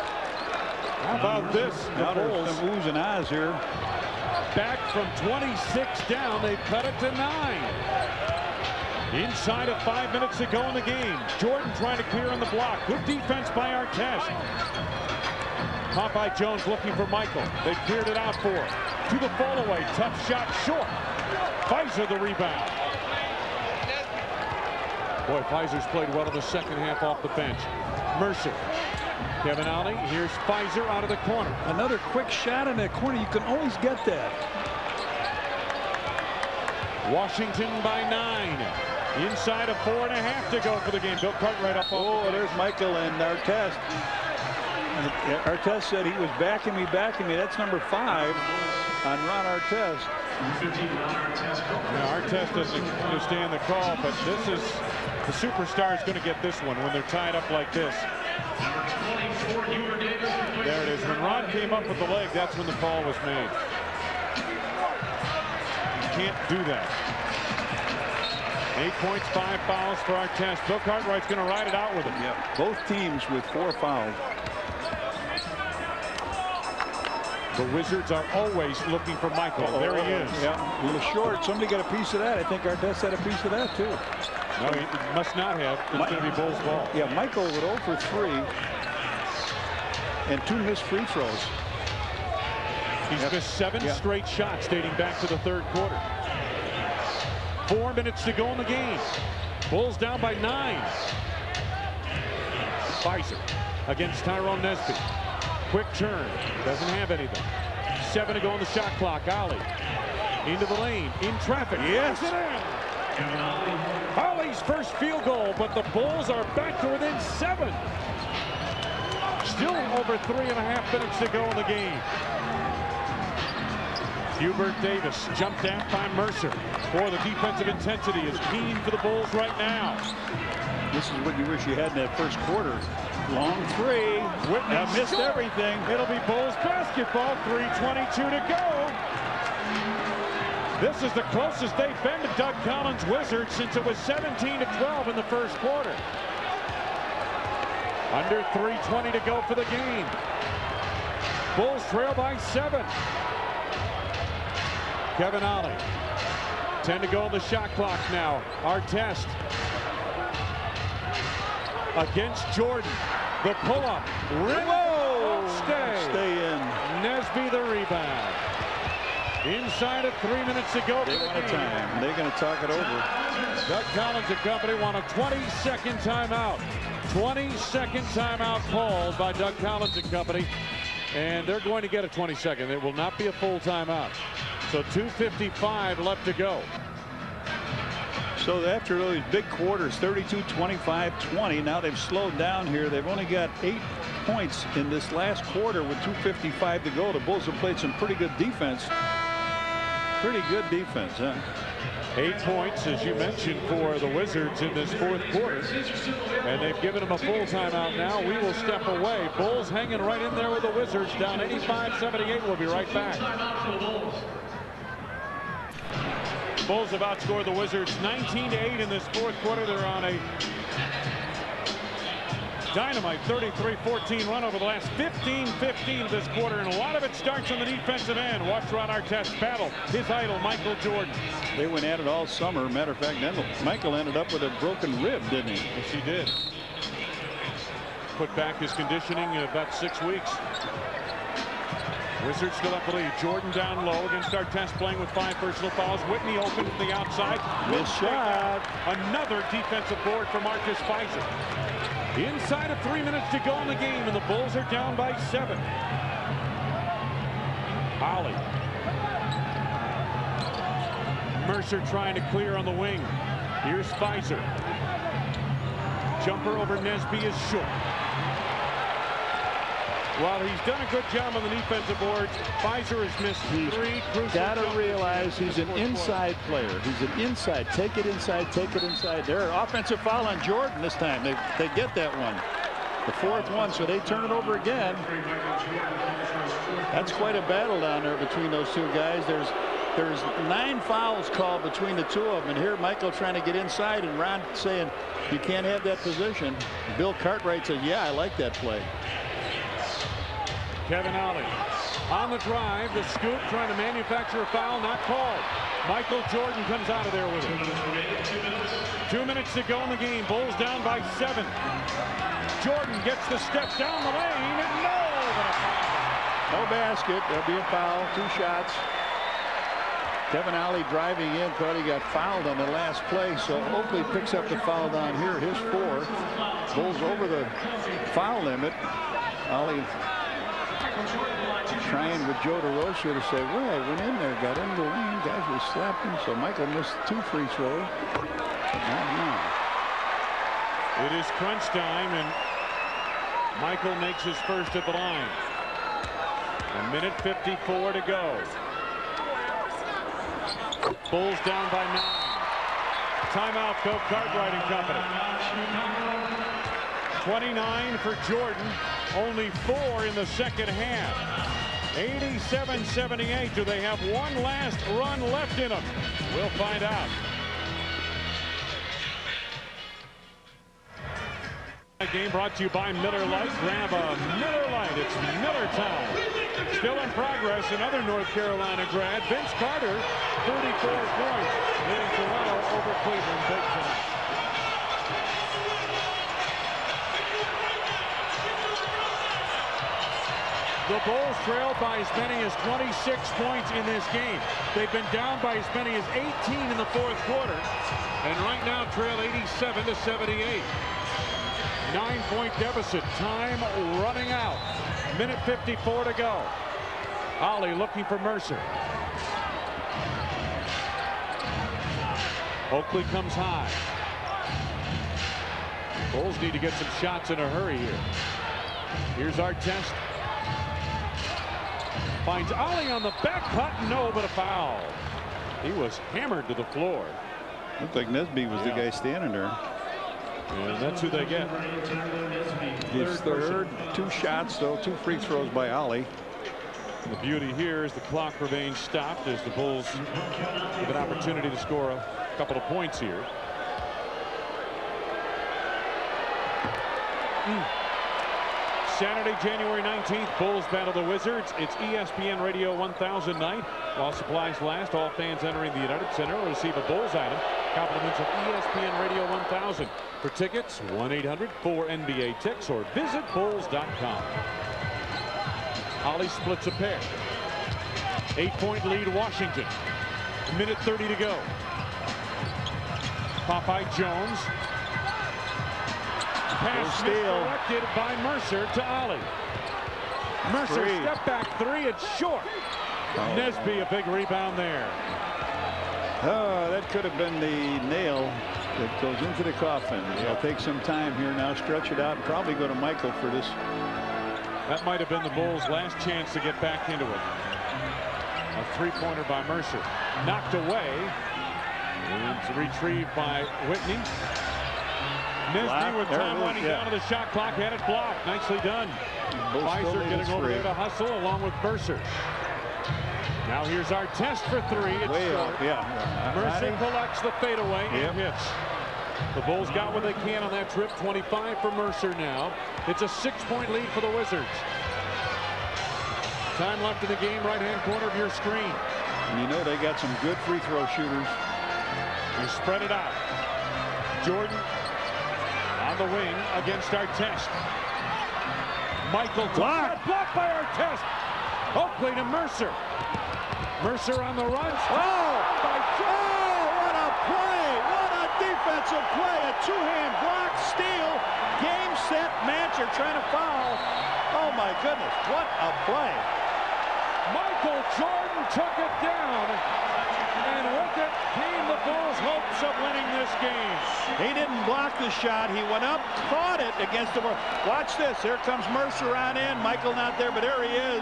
How about this? Now there's some oohs and ahs here. Back from 26 down. They cut it to 9. Inside of 5 minutes to go in the game. Jordan trying to clear on the block. Good defense by Artest. Popeye Jones looking for Michael. They cleared it out for him. to the fall-away. Tough shot short. Fizer the rebound. Boy, Fizer's played well in the second half off the bench. Mercer. Kevin Ollie. Here's Fizer out of the corner. Another quick shot in that corner. You can always get that. Washington by 9. Inside of 4.5 to go for the game. Bill Cartwright up. Oh, there's Michael and Artest. Artest said he was backing me. That's number 5 on Ron Artest. Now, Artest doesn't understand the call, but this is the superstar is going to get this one when they're tied up like this. There it is. When Ron came up with the leg, that's when the call was made. You can't do that. 8 points, 5 fouls for Artest. Bill Cartwright's going to ride it out with him. Yep. Both teams with 4 fouls. The Wizards are always looking for Michael. There he is. Yeah, a little short. Somebody got a piece of that. I think Artest had a piece of that, too. No, he must not have. It's going to be Bulls ball. Yeah, Michael with 0 for 3 and 2 missed free throws. He's missed 7 straight shots dating back to the third quarter. 4 minutes to go in the game. Bulls down by 9. Fizer against Tyrone Nesby. Quick turn. Doesn't have anything. 7 to go on the shot clock. Ollie into the lane. In traffic. Yes. Puts it in. Ollie's first field goal, but the Bulls are back to within 7. Still over 3.5 minutes to go in the game. Hubert Davis jumped out by Mercer. Boy, the defensive intensity is keen for the Bulls right now. This is what you wish you had in that first quarter. Long 3. Whitney missed everything. It'll be Bulls basketball. 3:22 to go. This is the closest they've been to Doug Collins' Wizards since it was 17-12 in the first quarter. Under 3:20 to go for the game. Bulls trail by 7. Kevin Ollie. 10 to go on the shot clock now. Artest against Jordan. The pull-up. Whoa! Stay in. Nesby the rebound. Inside of 3 minutes to go. They want a time. They're going to talk it over. Doug Collins and company want a 20-second timeout. 20-second timeout called by Doug Collins and company. And they're going to get a 20-second. It will not be a full timeout. So 2:55 left to go. So after those big quarters, 32, 25, 20, now they've slowed down here. They've only got 8 points in this last quarter with 2:55 to go. The Bulls have played some pretty good defense. Pretty good defense, huh? 8 points, as you mentioned, for the Wizards in this fourth quarter. And they've given them a full timeout now. We will step away. Bulls hanging right in there with the Wizards, down 85-78. We'll be right back. Bulls have outscored the Wizards 19-8 in this fourth quarter. They're on a dynamite 33-14 run over the last 15-15 of this quarter, and a lot of it starts on the defensive end. Watch Ron Artest battle his idol, Michael Jordan. They went at it all summer. Matter of fact, Michael ended up with a broken rib, didn't he? Yes, he did. Put back his conditioning in about 6 weeks. Wizards still up the lead. Jordan down low against Artest, playing with 5 personal fouls. Whitney open from the outside. Missed shot. Another defensive board for Marcus Fizer. Inside of 3 minutes to go in the game, and the Bulls are down by 7. Ollie. Mercer trying to clear on the wing. Here's Fizer. Jumper over Nesby is short. While he's done a good job on the defensive boards, Fizer has missed 3 crucial. Got to realize he's an inside player. He's an inside. Take it inside. Take it inside. There, offensive foul on Jordan this time. They get that one. The 4th one, so they turn it over again. That's quite a battle down there between those two guys. There's 9 fouls called between the two of them, and here Michael trying to get inside, and Ron saying you can't have that position. Bill Cartwright said, yeah, I like that play. Kevin Ollie on the drive, the scoop, trying to manufacture a foul, not called. Michael Jordan comes out of there with it. 2 minutes to go in the game. Bulls down by 7. Jordan gets the step down the lane, and no basket. There'll be a foul. 2 shots. Kevin Ollie driving in, thought he got fouled on the last play, so Oakley picks up the foul down here, his 4th. Bulls over the foul limit. Ollie trying with Joe DeRosa to say, well, I went in there, got in the lane, guys were slapping, so Michael missed 2 free throws. It is crunch time, and Michael makes his first at the line. 1:54 to go. Bulls down by 9. Timeout, Bill Cartwright and company. 29 for Jordan. Only 4 in the second half. 87-78. Do they have one last run left in them? We'll find out. Game brought to you by Miller Lite. Grab a Miller Lite. It's Miller time. Still in progress. Another North Carolina grad, Vince Carter, 34 points, leading Toronto over Cleveland big tonight. The Bulls trailed by as many as 26 points in this game. They've been down by as many as 18 in the 4th quarter, and right now trail 87-78. 9-point deficit. Time running out. 1:54 to go. Ollie looking for Mercer. Oakley comes high. Bulls need to get some shots in a hurry here. Here's Artest. Finds Ollie on the back cut. No, but a foul. He was hammered to the floor. Looked like Nesby was the guy standing there. And that's who they get. His third, 2 shots, though, 2 free throws by Ollie. The beauty here is the clock remains stopped as the Bulls have an opportunity to score a couple of points here. Saturday, January 19th, Bulls battle the Wizards. It's ESPN Radio 1000 night. While supplies last, all fans entering the United Center will receive a Bulls item. Compliments of ESPN Radio 1000. For tickets, 1-800-4NBA-TICKS or visit bulls.com. Ollie splits a pair. 8-point lead, Washington. 1:30 to go. Popeye Jones. Pass misdirected by Mercer to Ollie. Mercer step back 3. It's short. Nesby a big rebound there. Oh, that could have been the nail that goes into the coffin. It'll take some time here now. Stretch it out and probably go to Michael for this. That might have been the Bulls' last chance to get back into it. A 3-pointer by Mercer. Knocked away. And it's retrieved by Whitney. Nesby with time winding down to the shot clock. Had it blocked. Nicely done. Fizer getting over there to hustle along with Mercer. Now here's Artest for 3. It's way short. up. Mercer collects the fadeaway and hits. The Bulls got what they can on that trip. 25 for Mercer now. It's a 6-point lead for the Wizards. Time left in the game, right-hand corner of your screen. And you know they got some good free throw shooters. They spread it out. Jordan on the wing against Artest. Michael blocked by Artest. Oakley to Mercer. Mercer on the run. Oh, what a play. What a defensive play. A 2-hand block, steal, game, set, Mercer trying to foul. Oh, my goodness. What a play. Michael Jordan took it down. And with it came the Bulls' hopes of winning this game. He didn't block the shot. He went up, caught it against the... Watch this. Here comes Mercer on in. Michael not there, but there he is.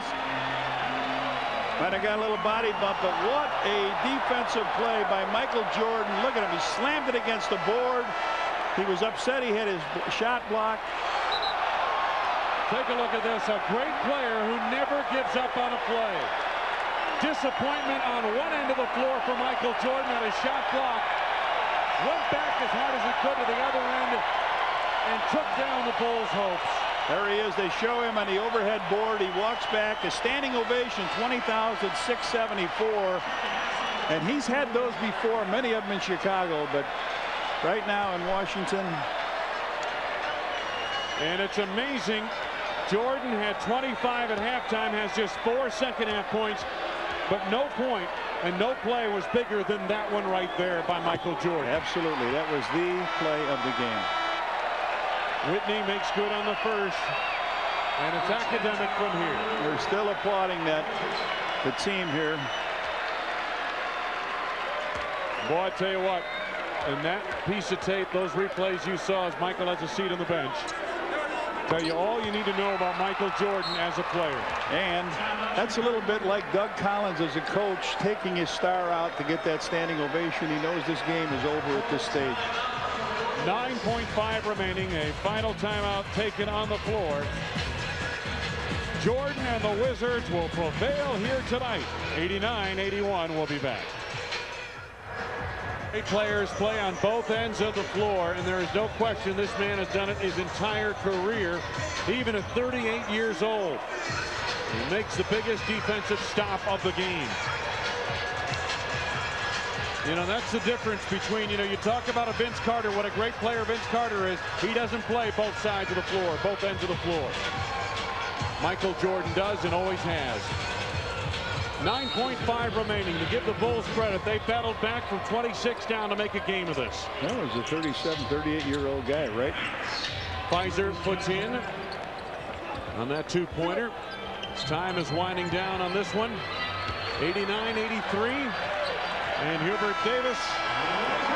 Might have got a little body bump, but what a defensive play by Michael Jordan. Look at him. He slammed it against the board. He was upset he had his shot blocked. Take a look at this. A great player who never gives up on a play. Disappointment on one end of the floor for Michael Jordan at a shot block. Went back as hard as he could to the other end and took down the Bulls' hopes. There he is. They show him on the overhead board. He walks back. A standing ovation, 20,674. And he's had those before, many of them in Chicago, but right now in Washington. And it's amazing. Jordan had 25 at halftime, has just 4 second-half points, but no point And no play was bigger than that one right there by Michael Jordan. Absolutely. That was the play of the game. Whitney makes good on the first. And it's academic from here. We're still applauding the team here. Boy, I tell you what, in that piece of tape, those replays you saw as Michael has a seat on the bench, tell you all you need to know about Michael Jordan as a player. And that's a little bit like Doug Collins as a coach taking his star out to get that standing ovation. He knows this game is over at this stage. 9.5 remaining, a final timeout taken on the floor. Jordan and the Wizards will prevail here tonight. 89-81. We'll be back. Great players play on both ends of the floor, and there is no question this man has done it his entire career, even at 38 years old. He makes the biggest defensive stop of the game. You know, that's the difference between, you know, you talk about a Vince Carter, what a great player Vince Carter is. He doesn't play both sides of the floor, both ends of the floor. Michael Jordan does and always has. 9.5 remaining. To give the Bulls credit, they battled back from 26 down to make a game of this. That was a 37, 38-year-old guy, right? Fizer puts in on that two-pointer. His time is winding down on this one. 89-83. And Hubert Davis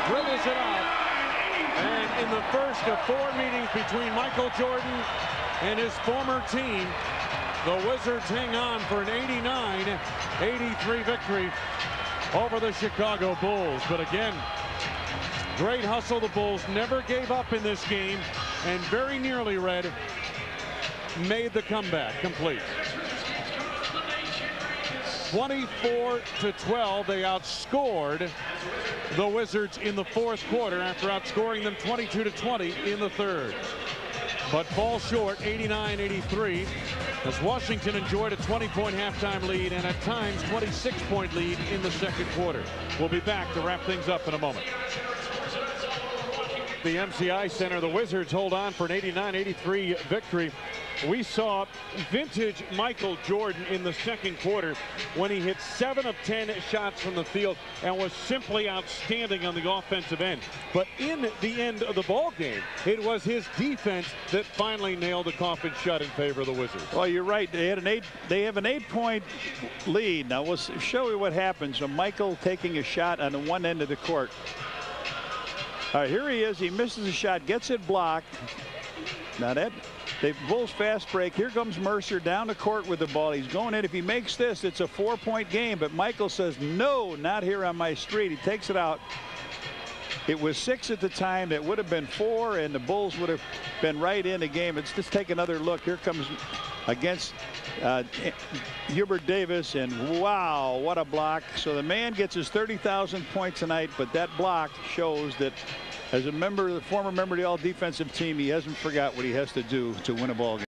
dribbles it out. And in the first of 4 meetings between Michael Jordan and his former team, the Wizards hang on for an 89-83 victory over the Chicago Bulls. But again, great hustle. The Bulls never gave up in this game and very nearly, Red, made the comeback complete. 24-12, they outscored the Wizards in the fourth quarter after outscoring them 22-20 in the third. But fall short, 89-83, as Washington enjoyed a 20-point halftime lead and at times 26-point lead in the second quarter. We'll be back to wrap things up in a moment. The MCI Center, the Wizards hold on for an 89-83 victory. We saw vintage Michael Jordan in the second quarter when he hit 7 of 10 shots from the field and was simply outstanding on the offensive end. But in the end of the ball game, it was his defense that finally nailed the coffin shut in favor of the Wizards. Well, you're right. They have an 8-point lead. Now we'll show you what happens. So Michael taking a shot on the one end of the court. All right, here he is. He misses a shot, gets it blocked. Now that the Bulls fast break. Here comes Mercer down the court with the ball. He's going in. If he makes this, it's a 4-point game. But Michael says, no, not here on my street. He takes it out. It was 6 at the time. That would have been 4, and the Bulls would have been right in the game. Let's just take another look. Here comes against Hubert Davis, and wow, what a block. So the man gets his 30,000 points tonight, but that block shows that as a member, the former member of the all-defensive team, he hasn't forgot what he has to do to win a ball game.